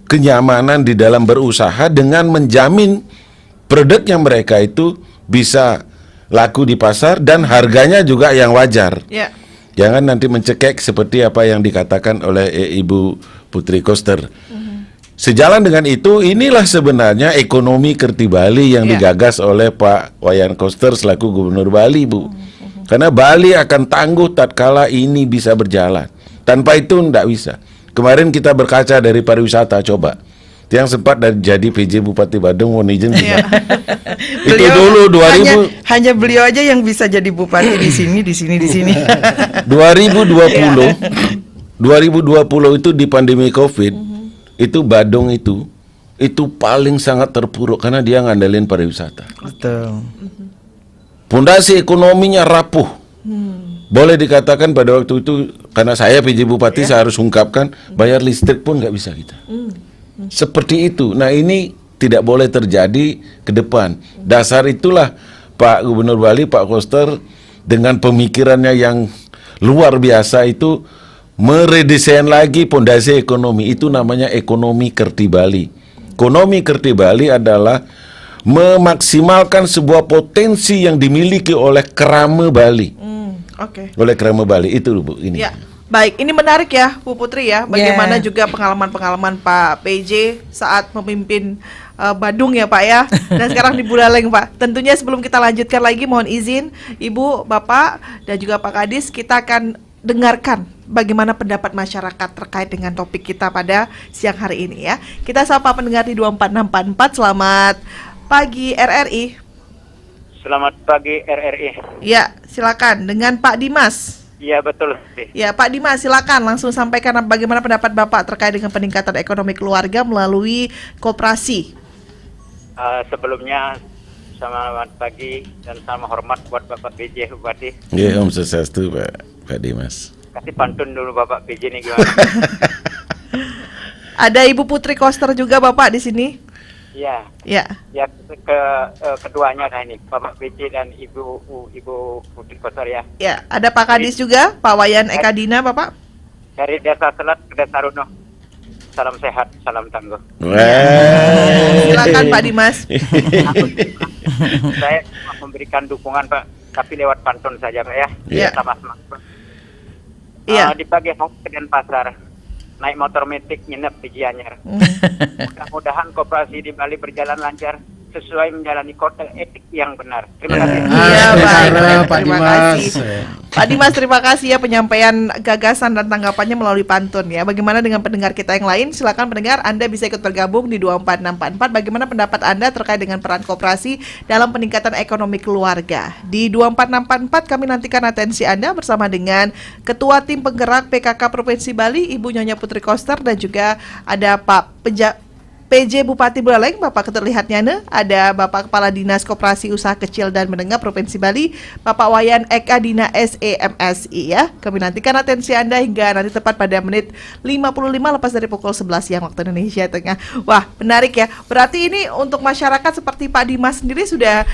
kenyamanan di dalam berusaha dengan menjamin produknya mereka itu bisa laku di pasar dan harganya juga yang wajar. Ya. Jangan nanti mencekek seperti apa yang dikatakan oleh Ibu Putri Koster. Sejalan dengan itu, inilah sebenarnya ekonomi Kerti Bali yang digagas oleh Pak Wayan Koster selaku Gubernur Bali, Bu. Karena Bali akan tangguh tatkala ini bisa berjalan. Tanpa itu tidak bisa. Kemarin kita berkaca dari pariwisata, coba. Yang sempat jadi PJ Bupati Badung, mohon izin juga. Itu dulu 2000 hanya beliau aja yang bisa jadi bupati di sini. 2020 itu di pandemi Covid, itu Badung itu paling sangat terpuruk karena dia ngandelin pariwisata. Betul. Pondasi ekonominya rapuh. Boleh dikatakan pada waktu itu, karena saya PJ Bupati, saya harus ungkapkan, bayar listrik pun nggak bisa kita. Seperti itu. Nah ini tidak boleh terjadi ke depan. Dasar itulah Pak Gubernur Bali, Pak Koster, dengan pemikirannya yang luar biasa itu meredesain lagi pondasi ekonomi. Itu namanya ekonomi Kerti Bali. Ekonomi Kerti Bali adalah memaksimalkan sebuah potensi yang dimiliki oleh Krama Bali. Oke. Oleh Krama Bali itu, Bu, ini. Ya. Baik, ini menarik ya Bu Putri ya. Bagaimana juga pengalaman-pengalaman Pak PJ saat memimpin Badung ya Pak ya. Dan sekarang di Buleleng Pak. Tentunya sebelum kita lanjutkan lagi, mohon izin Ibu, Bapak, dan juga Pak Kadis, kita akan dengarkan bagaimana pendapat masyarakat terkait dengan topik kita pada siang hari ini ya. Kita sapa pendengar di 24644. Selamat pagi RRI. Selamat pagi RRI. Ya, silakan dengan Pak Dimas. Iya betul. Ya Pak Dimas, silakan langsung sampaikan bagaimana pendapat Bapak terkait dengan peningkatan ekonomi keluarga melalui koperasi. Sebelumnya selamat pagi dan salam hormat buat Bapak PJ Bupati. Ya, Om Swastiastu, Pak Dimas. Kasih pantun dulu Bapak PJ nih gimana? Ada Ibu Putri Koster juga Bapak di sini. Iya. Ya. Ya keduanya dah ini Bapak PJ dan Ibu Putri Koster ya. Ya, ada Pak Kadis juga, Pak Wayan Eka Dina Bapak. Dari Desa Selat ke Desa Runo. Salam sehat, salam tangguh. Silakan Pak Dimas. Saya memberikan dukungan Pak, tapi lewat pantun saja Pak ya. Iya. Sama-sama. Iya. Di pagi hari ke Denpasar, naik motor metik nginep di Gianyar. Mudah-mudahan koperasi di Bali berjalan lancar. sesuai menjalani kode etik yang benar. Terima kasih. Iya, baik. Pak Terima Dimas. kasih. Pak Dimas, terima kasih ya penyampaian gagasan dan tanggapannya melalui pantun ya. Bagaimana dengan pendengar kita yang lain? Silakan pendengar, Anda bisa ikut bergabung di 24644. Bagaimana pendapat Anda terkait dengan peran koperasi dalam peningkatan ekonomi keluarga? Di 24644 kami nantikan atensi Anda bersama dengan Ketua Tim Penggerak PKK Provinsi Bali, Ibu Nyonya Putri Koster, dan juga ada Pak PJ Bupati Buleleng, Bapak Keterlihatnya, ada Bapak Kepala Dinas Koperasi Usaha Kecil dan Menengah Provinsi Bali, Bapak Wayan Eka Dina SEMSI ya. Kami nantikan atensi Anda hingga nanti tepat pada menit 55 lepas dari pukul 11 siang waktu Indonesia Tengah. Wah, menarik ya. Berarti ini untuk masyarakat seperti Pak Dimas sendiri sudah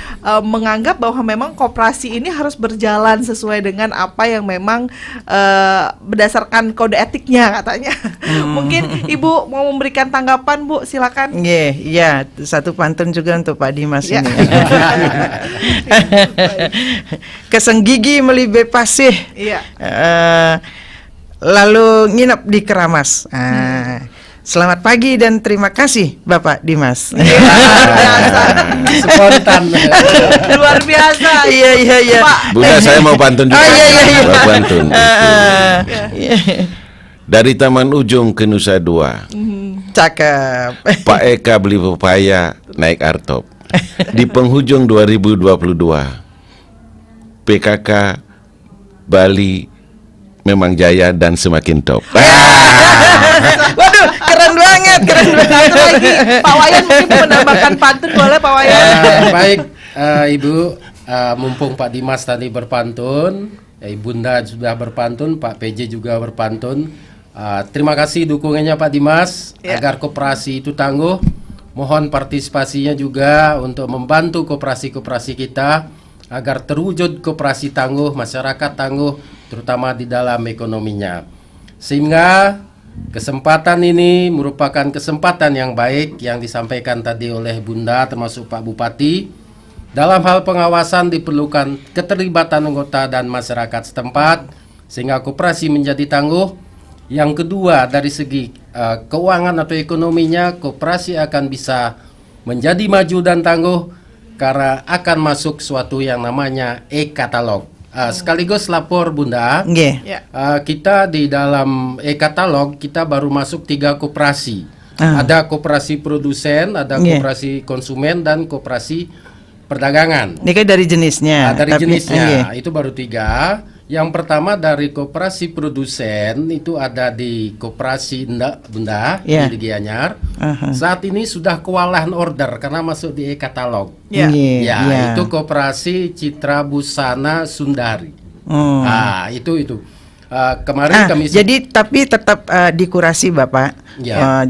menganggap bahwa memang koperasi ini harus berjalan sesuai dengan apa yang memang berdasarkan kode etiknya katanya. Mungkin Ibu mau memberikan tanggapan, Bu, silakan. Iya, satu pantun juga untuk Pak Dimas Ya. ini. Keseng gigi melibe pasih, Iya. lalu nginep di Keramas. Selamat pagi dan terima kasih Bapak Dimas. Biasa. Spontan. Luar biasa. Iya. Pak. Bunda, saya mau pantun juga. Iya. Mau pantun. Iya. Dari Taman Ujung ke Nusa Dua, Cakep. Pak Eka beli pepaya naik artop. Di penghujung 2022, PKK Bali memang jaya dan semakin top. Waduh, keren banget. Satu lagi, Pak Wayan mungkin mau menambahkan pantun, boleh Pak Wayan? Baik, Ibu, mumpung Pak Dimas tadi berpantun, Ibunda sudah berpantun, Pak PJ juga berpantun. Terima kasih dukungannya Pak Dimas Ya. agar koperasi itu tangguh. Mohon partisipasinya juga untuk membantu koperasi-koperasi kita agar terwujud koperasi tangguh, masyarakat tangguh, terutama di dalam ekonominya. Sehingga kesempatan ini merupakan kesempatan yang baik yang disampaikan tadi oleh Bunda termasuk Pak Bupati. Dalam hal pengawasan diperlukan keterlibatan anggota dan masyarakat setempat sehingga koperasi menjadi tangguh. Yang kedua, dari segi keuangan atau ekonominya, koperasi akan bisa menjadi maju dan tangguh karena akan masuk suatu yang namanya e-katalog. Sekaligus lapor Bunda, Nggih. Ya. kita di dalam e-katalog kita baru masuk 3 koperasi. Ada koperasi produsen, ada Nggih. koperasi konsumen, dan koperasi perdagangan. Ini kan dari jenisnya. Dari tapi- jenisnya itu baru 3. Yang pertama dari koperasi produsen itu ada di koperasi Bunda Ya. di Gianyar. Aha. Saat ini sudah kewalahan order karena masuk di e-katalog. Ya. Nggih, Ya, iya. itu koperasi Citra Busana Sundari. Hmm. Itu. Kemarin kami jadi tapi tetap dikurasi Bapak. Ya.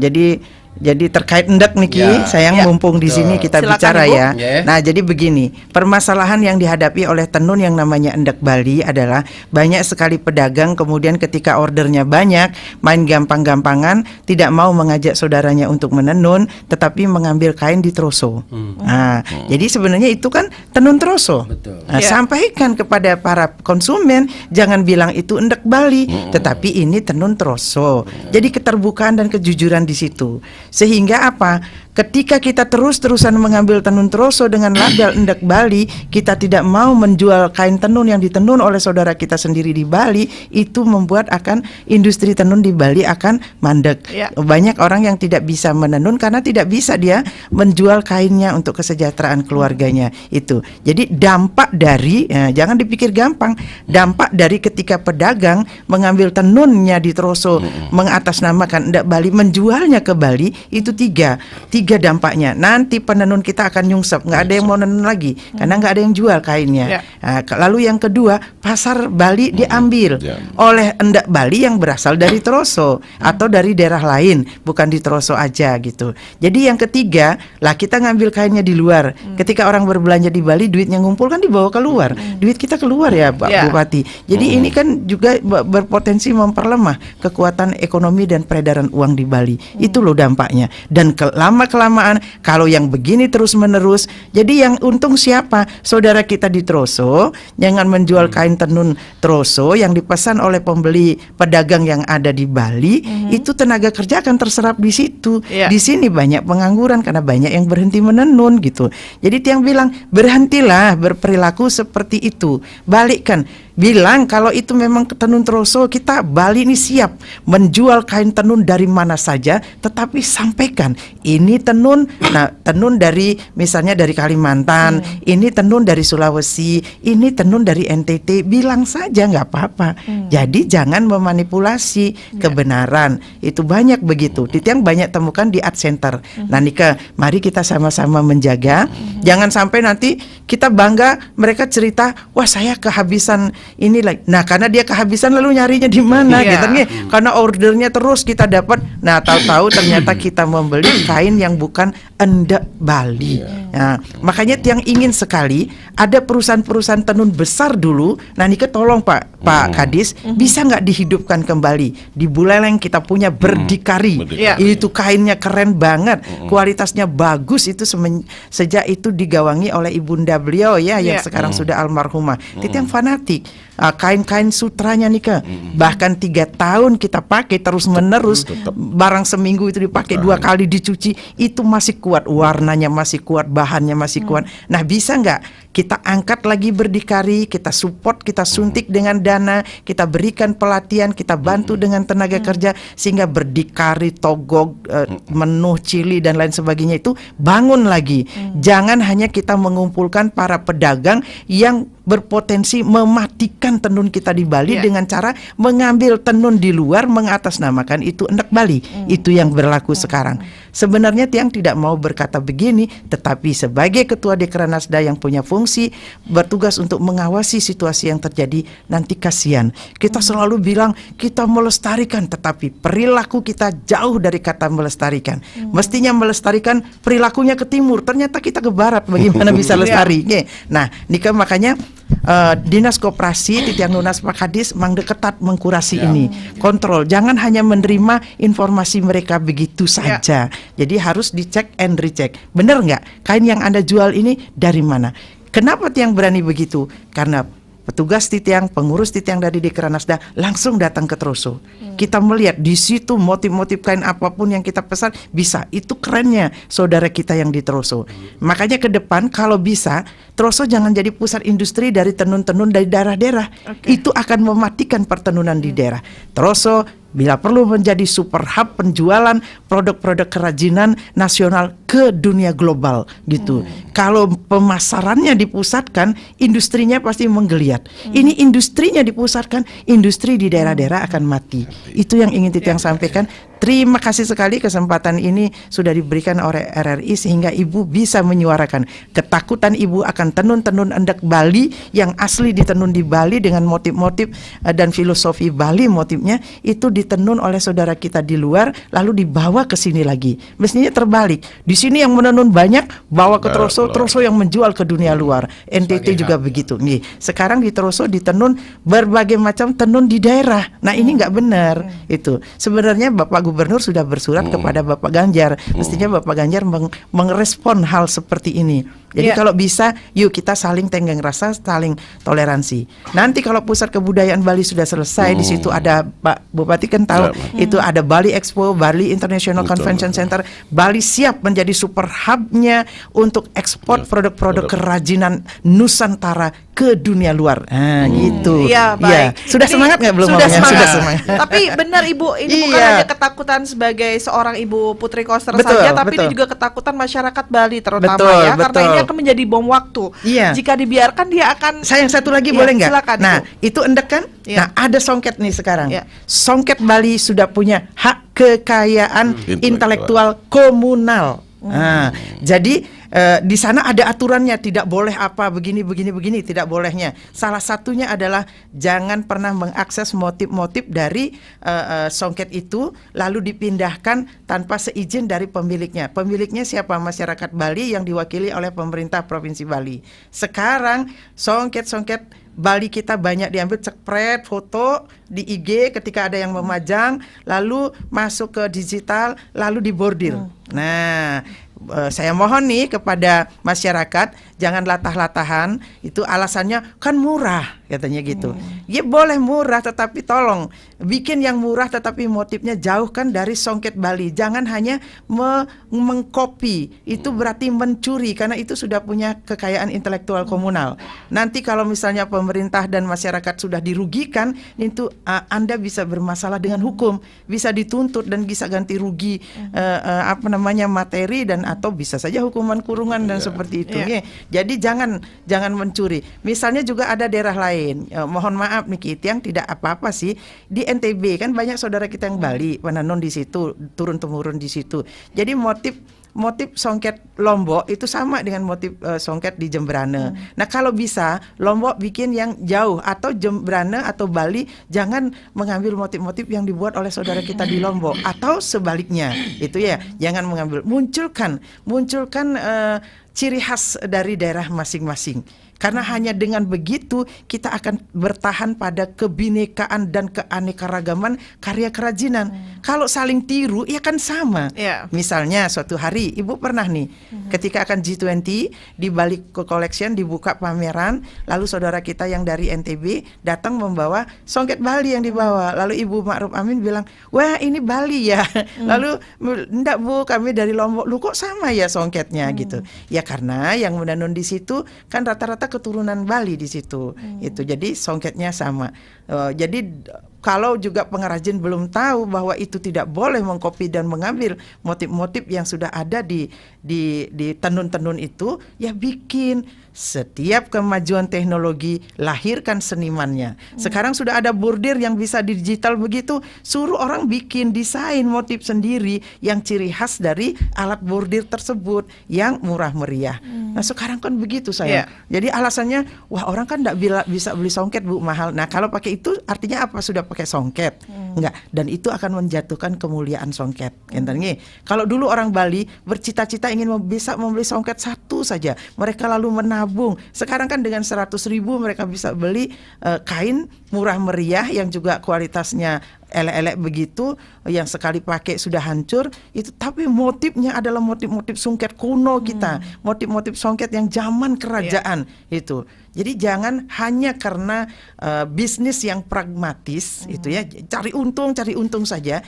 Jadi terkait endek niki, Ya. sayang Ya. mumpung di sini Betul. kita Silakan, bicara Ibu. ya. Ya. Nah, jadi begini, permasalahan yang dihadapi oleh tenun yang namanya endek Bali adalah banyak sekali pedagang kemudian ketika ordernya banyak, main gampang-gampangan, tidak mau mengajak saudaranya untuk menenun, tetapi mengambil kain di troso. Nah, jadi sebenarnya itu kan tenun troso. Betul. Nah, Ya. sampaikan kepada para konsumen, jangan bilang itu endek Bali, tetapi ini tenun troso. Jadi keterbukaan dan kejujuran di situ. Sehingga apa? Ketika kita terus-terusan mengambil tenun troso dengan label endek Bali, kita tidak mau menjual kain tenun yang ditenun oleh saudara kita sendiri di Bali, itu membuat akan industri tenun di Bali akan mandek. Ya. Banyak orang yang tidak bisa menenun karena tidak bisa dia menjual kainnya untuk kesejahteraan keluarganya itu. Jadi dampak dari, jangan dipikir gampang, dampak dari ketika pedagang mengambil tenunnya di troso, mengatasnamakan endek Bali, menjualnya ke Bali, itu tiga dampaknya. Nanti penenun kita akan nyungsep, nggak ada yang mau nenun lagi karena nggak ada yang jual kainnya. Ya. Nah, lalu yang kedua, pasar Bali diambil Ya. oleh endak Bali yang berasal dari troso atau dari daerah lain, bukan di troso aja gitu. Jadi yang ketiga, lah kita ngambil kainnya di luar. Ketika orang berbelanja di Bali, duitnya ngumpul kan dibawa keluar. Duit kita keluar ya, Pak Ya. Bupati. Jadi ini kan juga berpotensi memperlemah kekuatan ekonomi dan peredaran uang di Bali. Itu loh dampaknya. Dan lama kelamaan, kalau yang begini terus-menerus, jadi yang untung siapa? Saudara kita di Troso, jangan menjual kain tenun Troso yang dipesan oleh pembeli pedagang yang ada di Bali, itu tenaga kerja akan terserap di situ. Di sini banyak pengangguran karena banyak yang berhenti menenun gitu. Jadi Tiang bilang, berhentilah berperilaku seperti itu. Balikkan, bilang kalau itu memang tenun Troso, kita Bali ini siap menjual kain tenun dari mana saja, tetapi sampaikan ini tenun, nah tenun dari misalnya dari Kalimantan, ini tenun dari Sulawesi, ini tenun dari NTT, bilang saja nggak apa-apa. Jadi jangan memanipulasi kebenaran. Itu banyak begitu. Tiang banyak temukan di Art Center. Nah Nika, mari kita sama-sama menjaga. Jangan sampai nanti kita bangga mereka cerita, wah saya kehabisan ini lagi. Nah karena dia kehabisan lalu nyarinya di mana gitu nih? Karena ordernya terus kita dapat. Nah tahu-tahu ternyata kita membeli kain yang bukan endek Bali. Nah, makanya Tiang ingin sekali ada perusahaan-perusahaan tenun besar dulu. Nah Nika tolong Pak Kadis, bisa nggak dihidupkan kembali di Buleleng kita punya Berdikari. Itu kainnya keren banget, kualitasnya bagus. Itu sejak itu digawangi oleh ibunda beliau yang sekarang sudah almarhumah. Tiang fanatik kain-kain sutranya Nika. Bahkan 3 tahun kita pakai terus menerus, barang seminggu itu dipakai 2 kali dicuci, itu masih kuat, warnanya masih kuat, bahannya masih kuat. Nah bisa nggak kita angkat lagi Berdikari, kita support, kita suntik dengan dana, kita berikan pelatihan, kita bantu dengan tenaga kerja sehingga Berdikari, Togog, Menuh, Cili dan lain sebagainya itu bangun lagi. Jangan hanya kita mengumpulkan para pedagang yang berpotensi mematikan tenun kita di Bali dengan cara mengambil tenun di luar, mengatasnamakan itu endek Bali. Itu yang berlaku sekarang. Sebenarnya Tiang tidak mau berkata begini, tetapi sebagai ketua Dekranasda yang punya fungsi bertugas untuk mengawasi situasi yang terjadi, nanti kasihan. Kita selalu bilang kita melestarikan, tetapi perilaku kita jauh dari kata melestarikan. Mestinya melestarikan perilakunya ke timur, ternyata kita ke barat, bagaimana bisa lestari? Nah, Nika makanya Dinas Koperasi Tiang Nunas Pak Kadis mangde ketat mengkurasi ini, kontrol, jangan hanya menerima informasi mereka begitu saja. Jadi harus dicek and recheck, benar nggak kain yang Anda jual ini dari mana? Kenapa Tiang berani begitu? Karena petugas Tiang, pengurus Tiang dari Dekranasda langsung datang ke Troso. Kita melihat di situ motif-motif kain apapun yang kita pesan bisa. Itu kerennya saudara kita yang di Troso. Makanya ke depan kalau bisa Troso jangan jadi pusat industri dari tenun-tenun dari daerah-daerah. Itu akan mematikan pertenunan di daerah. Troso bila perlu menjadi super hub penjualan produk-produk kerajinan nasional ke dunia global gitu. Kalau pemasarannya dipusatkan, industrinya pasti menggeliat. Ini industrinya dipusatkan, industri di daerah-daerah akan mati. Itu yang ingin Tiang sampaikan. Terima kasih sekali kesempatan ini sudah diberikan oleh RRI sehingga Ibu bisa menyuarakan ketakutan Ibu akan tenun-tenun endek Bali yang asli ditenun di Bali dengan motif-motif dan filosofi Bali motifnya itu ditenun oleh saudara kita di luar lalu dibawa ke sini lagi. Mestinya terbalik. Di sini yang menenun banyak bawa ke Troso, Troso yang menjual ke dunia luar. NTT juga begitu. Nih, sekarang di Troso ditenun berbagai macam tenun di daerah. Nah, ini nggak benar itu. Sebenarnya Bapak Gubernur sudah bersurat kepada Bapak Ganjar. Mestinya Bapak Ganjar merespon hal seperti ini. Jadi kalau bisa, yuk kita saling tenggang rasa, saling toleransi. Nanti kalau pusat kebudayaan Bali sudah selesai, di situ ada Pak Bupati kan tahu, itu ada Bali Expo, Bali International Convention Center. Bali siap menjadi super hubnya untuk ekspor produk-produk kerajinan Nusantara ke dunia luar. Nah, gitu. Iya, baik. Sudah Ini semangat nggak belum? Sudah Sudah semangat. Tapi benar Ibu, ini bukan hanya ketakutan sebagai seorang Ibu Putri Koster saja, tapi ini juga ketakutan masyarakat Bali terutama karena ini akan menjadi bom waktu. Jika dibiarkan dia akan. Sayang satu lagi boleh nggak? Silakan, nah, Ibu. Itu endek kan? Nah, ada songket nih sekarang. Songket Bali sudah punya hak kekayaan intelektual komunal. Nah, jadi Di sana ada aturannya, tidak boleh apa begini, tidak bolehnya. Salah satunya adalah jangan pernah mengakses motif-motif dari songket itu lalu dipindahkan tanpa seizin dari pemiliknya. Pemiliknya siapa? Masyarakat Bali yang diwakili oleh pemerintah Provinsi Bali. Sekarang songket-songket Bali kita banyak diambil spread foto di IG ketika ada yang memajang, lalu masuk ke digital, lalu dibordir. Nah, saya mohon nih kepada masyarakat, jangan latah-latahan. Itu alasannya kan murah, katanya gitu. Ya boleh murah, tetapi tolong bikin yang murah tetapi motifnya jauhkan dari songket Bali. Jangan hanya mengcopy, itu berarti mencuri, karena itu sudah punya kekayaan intelektual komunal. Nanti kalau misalnya pemerintah dan masyarakat sudah dirugikan, itu Anda bisa bermasalah dengan hukum, bisa dituntut dan bisa ganti rugi materi dan atau bisa saja hukuman kurungan dan seperti itu. Ya. Jadi jangan mencuri. Misalnya juga ada daerah lain. Mohon maaf nih Ki Itiang, tidak apa-apa sih. Di NTB kan banyak saudara kita yang Bali, menenun di situ, turun temurun di situ. Jadi motif songket Lombok itu sama dengan motif songket di Jembrane. Nah kalau bisa Lombok bikin yang jauh, atau Jembrane atau Bali jangan mengambil motif-motif yang dibuat oleh saudara kita di Lombok, atau sebaliknya itu ya, jangan mengambil. Munculkan ciri khas dari daerah masing-masing. Karena hanya dengan begitu kita akan bertahan pada kebinekaan dan keanekaragaman karya kerajinan. Kalau saling tiru ya kan sama. Misalnya suatu hari Ibu pernah nih ketika akan G20 di Bali Collection dibuka pameran, lalu saudara kita yang dari NTB datang membawa songket Bali yang dibawa. Lalu Ibu Ma'ruf Amin bilang, "Wah, ini Bali ya." Lalu, "Enggak Bu, kami dari Lombok." "Lu kok sama ya songketnya?" gitu. Ya karena yang menenun di situ kan rata-rata keturunan Bali di situ. Itu jadi songketnya sama. Jadi kalau juga pengrajin belum tahu bahwa itu tidak boleh mengkopi dan mengambil motif-motif yang sudah ada di tenun-tenun itu, ya bikin. Setiap kemajuan teknologi lahirkan senimannya. Sekarang sudah ada bordir yang bisa digital begitu, suruh orang bikin desain motif sendiri yang ciri khas dari alat bordir tersebut yang murah meriah. Nah sekarang kan begitu sayang. Jadi alasannya, wah orang kan tidak bisa beli songket Bu, mahal. Nah kalau pakai itu artinya apa? Sudah pakai songket? Enggak. Dan itu akan menjatuhkan kemuliaan songket. Kalau dulu orang Bali bercita-cita ingin bisa membeli songket satu saja, mereka lalu menabung. Sekarang kan dengan 100.000 mereka bisa beli kain murah meriah yang juga kualitasnya elek-elek begitu, yang sekali pakai sudah hancur itu, tapi motifnya adalah motif-motif songket kuno kita, motif-motif songket yang zaman kerajaan itu. Jadi jangan hanya karena bisnis yang pragmatis itu ya, cari untung saja,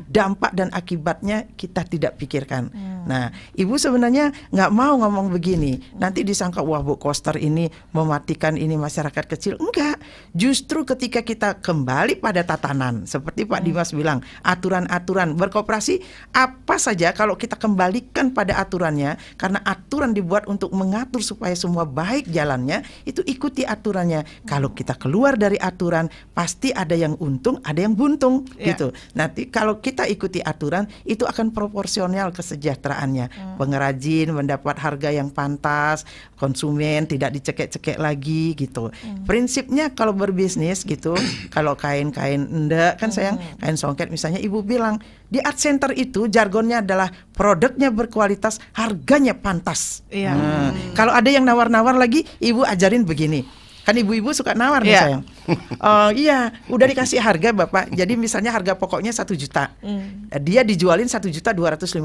dampak dan akibatnya kita tidak pikirkan. Nah, Ibu sebenarnya nggak mau ngomong begini, nanti disangka wah Bu Koster ini mematikan ini masyarakat kecil. Enggak, justru ketika kita kembali pada tatanan seperti Pak Dimas bilang, aturan-aturan berkoperasi apa saja kalau kita kembalikan pada aturannya, karena aturan dibuat untuk mengatur supaya semua baik jalannya, itu ikuti aturannya. Kalau kita keluar dari aturan, pasti ada yang untung, ada yang buntung gitu. Nanti kalau kita ikuti aturan, itu akan proporsional kesejahteraannya. Pengrajin mendapat harga yang pantas, konsumen tidak dicekek-cekek lagi gitu. Prinsipnya kalau berbisnis gitu, kalau kain-kain enggak kan sayang, kain songket misalnya Ibu bilang di art center itu jargonnya adalah produknya berkualitas, harganya pantas. Kalau ada yang nawar-nawar lagi, Ibu ajarin begini. Kan ibu-ibu suka nawar nih sayang. Iya, udah dikasih harga Bapak. Jadi misalnya harga pokoknya 1 juta. Dia dijualin 1.250.000.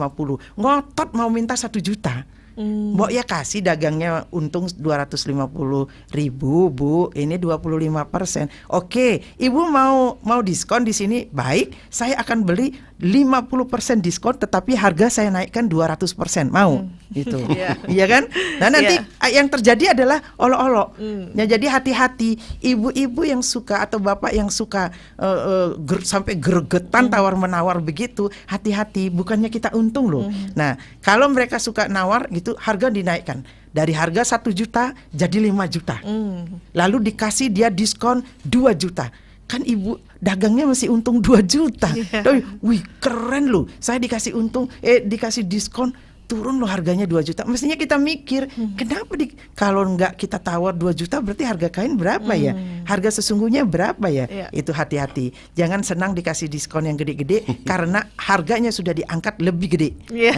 Ngotot mau minta 1 juta. Mbok ya kasih dagangnya untung 250.000 Bu, ini 25%. Oke, Ibu mau diskon di sini, baik, saya akan beli 50% diskon, tetapi harga saya naikkan 200%, mau gitu. Iya kan? Nah nanti yang terjadi adalah olok-olok. Nah, jadi hati-hati ibu-ibu yang suka atau bapak yang suka sampai gregetan tawar-menawar begitu, hati-hati, bukannya kita untung loh. Nah, kalau mereka suka nawar gitu, harga dinaikkan dari harga 1 juta jadi 5 juta. Lalu dikasih dia diskon 2 juta. Kan ibu dagangnya masih untung 2 juta. Wih, keren loh. Saya dikasih untung, dikasih diskon turun loh harganya 2 juta. Mestinya kita mikir, kenapa kalau nggak kita tawar 2 juta berarti harga kain berapa ya? Harga sesungguhnya berapa ya? Iya. Itu hati-hati. Jangan senang dikasih diskon yang gede-gede karena harganya sudah diangkat lebih gede. Iya.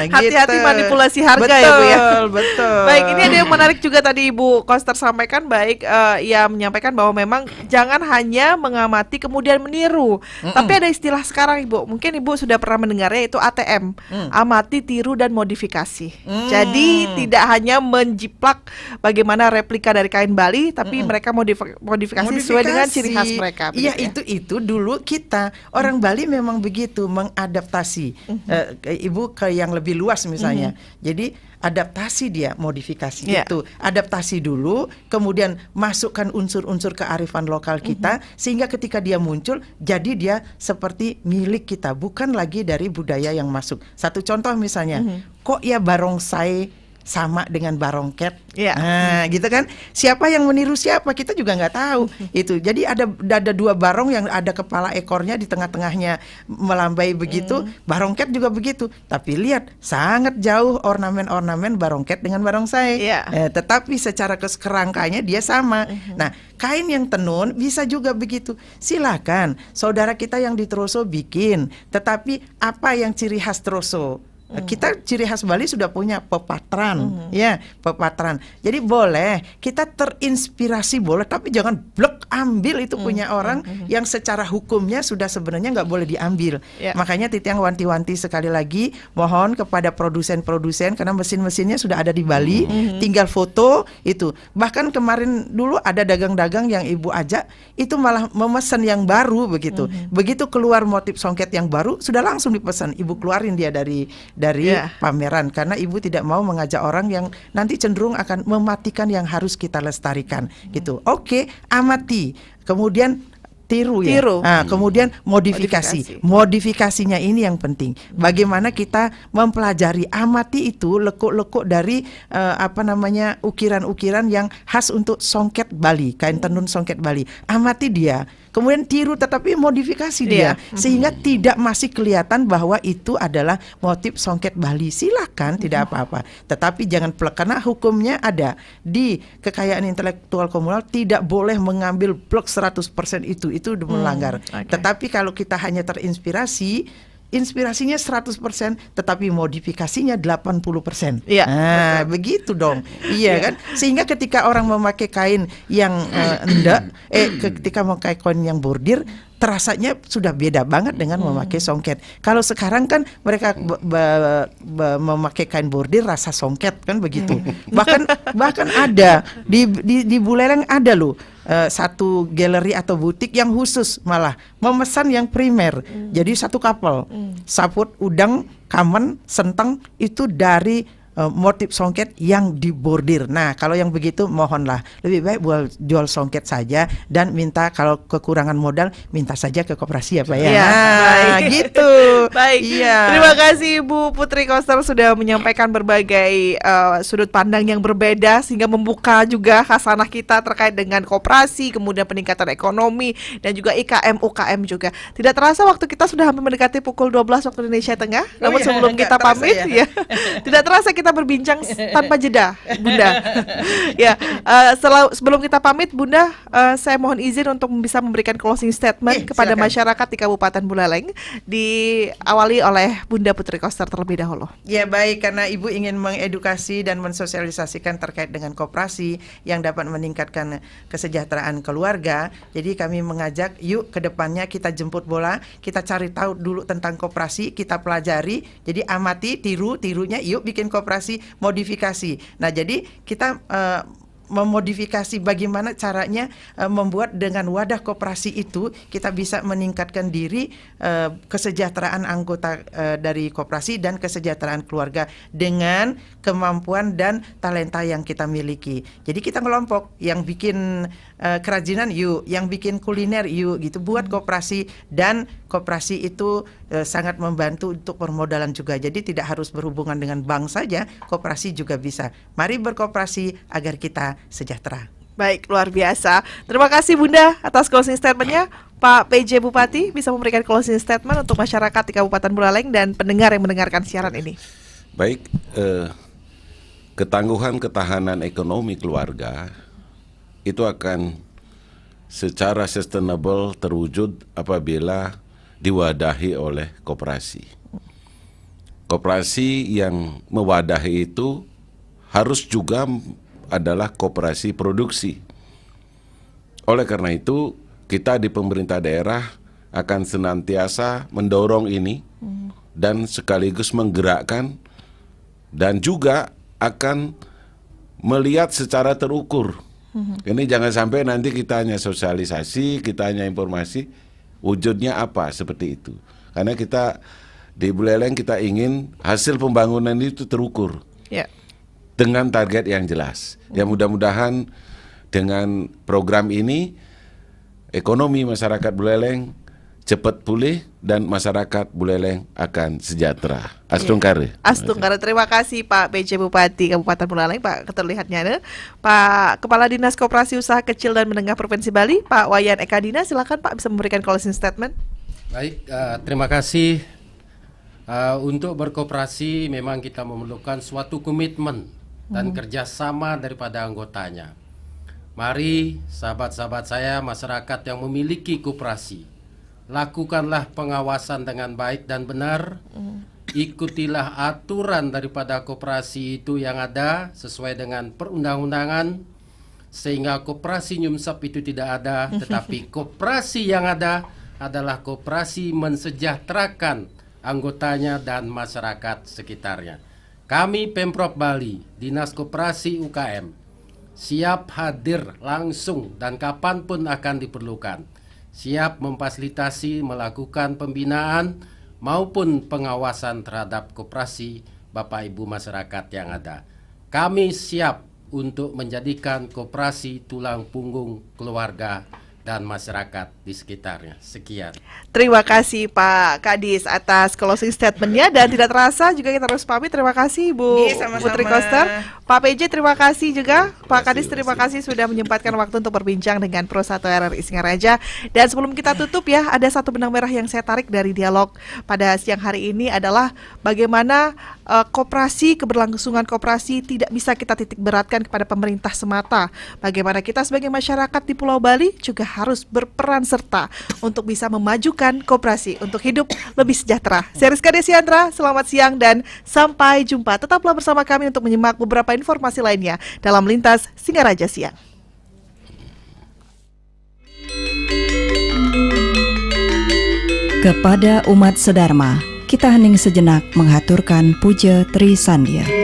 Gitu. Hati-hati manipulasi harga betul, ya Bu ya. Betul. Baik, ini ada yang menarik juga tadi Ibu Koster sampaikan, baik ia menyampaikan bahwa memang jangan hanya mengamati kemudian meniru. Tapi ada istilah sekarang Ibu, mungkin Ibu sudah pernah mendengarnya, yaitu ATM. Amati, tiru dan modifikasi. Jadi tidak hanya menjiplak bagaimana replika dari kain Bali, tapi mereka modifikasi sesuai dengan ciri khas mereka. Iya, begitu ya? itu dulu kita orang Bali memang begitu mengadaptasi Ibu ke yang lebih luas misalnya. Jadi adaptasi dia, modifikasi itu. Adaptasi dulu, kemudian masukkan unsur-unsur kearifan lokal kita sehingga ketika dia muncul jadi dia seperti milik kita, bukan lagi dari budaya yang masuk. Satu contoh misalnya, kok ya barongsai sama dengan barongket? Nah, gitu kan? Siapa yang meniru siapa? Kita juga nggak tahu. Itu. Jadi ada 2 barong yang ada kepala ekornya di tengah-tengahnya melambai begitu. Barongket juga begitu. Tapi lihat, sangat jauh ornamen-ornamen barongket dengan barongsai. Tetapi secara kerangkanya dia sama. Nah, kain yang tenun bisa juga begitu. Silakan, saudara kita yang di Troso bikin. Tetapi apa yang ciri khas Troso? Kita ciri khas Bali sudah punya pepatran, ya pepatran. Jadi boleh kita terinspirasi boleh, tapi jangan blok ambil itu punya orang yang secara hukumnya sudah sebenarnya nggak boleh diambil. Makanya Titiang wanti-wanti sekali lagi, mohon kepada produsen-produsen karena mesin-mesinnya sudah ada di Bali, tinggal foto itu. Bahkan kemarin dulu ada dagang-dagang yang Ibu ajak itu malah memesan yang baru begitu. Begitu keluar motif songket yang baru sudah langsung dipesan, Ibu keluarin dia dari pameran karena Ibu tidak mau mengajak orang yang nanti cenderung akan mematikan yang harus kita lestarikan gitu. Oke, amati, kemudian tiru ya. Nah, kemudian modifikasi. Modifikasinya ini yang penting. Bagaimana kita mempelajari, amati itu lekuk-lekuk dari ukiran-ukiran yang khas untuk songket Bali, kain tenun songket Bali. Amati dia. Kemudian tiru tetapi modifikasi dia sehingga tidak masih kelihatan bahwa itu adalah motif songket Bali. Silakan, tidak apa-apa. Tetapi jangan plek karena hukumnya ada di kekayaan intelektual komunal tidak boleh mengambil blok 100% itu melanggar. Tetapi kalau kita hanya terinspirasi, inspirasinya 100% tetapi modifikasinya 80%. Nah, begitu dong. Iya kan? Sehingga ketika orang memakai kain yang ketika memakai kain yang bordir terasanya sudah beda banget dengan memakai songket. Kalau sekarang kan mereka memakai kain bordir rasa songket kan begitu. Bahkan ada di Buleleng ada loh. Satu galeri atau butik yang khusus malah memesan yang primer. Jadi satu kapal saput, udang, kamen, senteng itu dari motif songket yang dibordir. Nah, kalau yang begitu mohonlah lebih baik jual songket saja dan minta kalau kekurangan modal minta saja ke koperasi ya Pak ya. Gitu. Baik. Terima kasih Ibu Putri Koster sudah menyampaikan berbagai sudut pandang yang berbeda sehingga membuka juga khasanah kita terkait dengan koperasi, kemudian peningkatan ekonomi dan juga IKM UKM juga. Tidak terasa waktu kita sudah hampir mendekati pukul 12 waktu Indonesia Tengah. Namun sebelum kita pamit tidak terasa kita berbincang tanpa jeda, Bunda. Sebelum kita pamit, Bunda, saya mohon izin untuk bisa memberikan closing statement kepada masyarakat di Kabupaten Buleleng, diawali oleh Bunda Putri Koster terlebih dahulu. Ya baik, karena Ibu ingin mengedukasi dan mensosialisasikan terkait dengan koperasi yang dapat meningkatkan kesejahteraan keluarga. Jadi kami mengajak, yuk ke depannya kita jemput bola, kita cari tahu dulu tentang koperasi, kita pelajari. Jadi amati, tirunya, yuk bikin koperasi, modifikasi. Nah, jadi kita memodifikasi bagaimana caranya membuat dengan wadah koperasi itu kita bisa meningkatkan diri, kesejahteraan anggota dari koperasi dan kesejahteraan keluarga dengan kemampuan dan talenta yang kita miliki. Jadi kita kelompok yang bikin kerajinan yuk, yang bikin kuliner yuk gitu, buat koperasi, dan koperasi itu sangat membantu untuk permodalan juga. Jadi tidak harus berhubungan dengan bank saja, koperasi juga bisa. Mari berkoperasi agar kita sejahtera. Baik, luar biasa. Terima kasih Bunda atas closing statement-nya. Pak PJ Bupati bisa memberikan closing statement untuk masyarakat di Kabupaten Buleleng dan pendengar yang mendengarkan siaran ini. Baik, ketangguhan ketahanan ekonomi keluarga itu akan secara sustainable terwujud apabila diwadahi oleh koperasi. Koperasi yang mewadahi itu harus juga adalah koperasi produksi. Oleh karena itu, kita di pemerintah daerah akan senantiasa mendorong ini dan sekaligus menggerakkan dan juga akan melihat secara terukur. Ini jangan sampai nanti kita hanya sosialisasi, kita hanya informasi, wujudnya apa seperti itu. Karena kita di Buleleng kita ingin hasil pembangunan itu terukur dengan target yang jelas. Ya mudah-mudahan dengan program ini ekonomi masyarakat Buleleng cepat pulih dan masyarakat Buleleng akan sejahtera. Astungkare. Astungkare, terima kasih Pak PJ Bupati Kabupaten Buleleng, Pak keterlihatnya Pak Kepala Dinas Koperasi Usaha Kecil dan Menengah Provinsi Bali, Pak Wayan Ekadina, silakan Pak bisa memberikan closing statement. Baik, terima kasih. Untuk berkoperasi memang kita memerlukan suatu komitmen dan kerjasama daripada anggotanya. Mari sahabat-sahabat saya, masyarakat yang memiliki koperasi, lakukanlah pengawasan dengan baik dan benar. Ikutilah aturan daripada koperasi itu yang ada sesuai dengan perundang-undangan, sehingga koperasi nyumsap itu tidak ada. Tetapi koperasi yang ada adalah koperasi mensejahterakan anggotanya dan masyarakat sekitarnya. Kami Pemprov Bali, Dinas Koperasi UKM, siap hadir langsung dan kapanpun akan diperlukan, siap memfasilitasi melakukan pembinaan maupun pengawasan terhadap koperasi Bapak Ibu masyarakat yang ada. Kami siap untuk menjadikan koperasi tulang punggung keluarga dan masyarakat di sekitarnya. Sekian. Terima kasih Pak Kadis atas closing statementnya, dan tidak terasa juga kita harus pamit. Terima kasih Bu Putri Koster. Pak PJ terima kasih juga. Pak Kadis terima kasih sudah menyempatkan waktu untuk berbincang dengan Pro 1 RRI Singaraja. Dan sebelum kita tutup ya, ada satu benang merah yang saya tarik dari dialog pada siang hari ini adalah bagaimana koperasi, keberlangsungan koperasi tidak bisa kita titik beratkan kepada pemerintah semata. Bagaimana kita sebagai masyarakat di Pulau Bali juga harus berperan serta untuk bisa memajukan koperasi untuk hidup lebih sejahtera. Saya Rizka Desiandra, selamat siang dan sampai jumpa. Tetaplah bersama kami untuk menyimak beberapa informasi lainnya dalam Lintas Singaraja Siang. Kepada umat sedharma, kita hening sejenak menghaturkan puja Tri Sandia.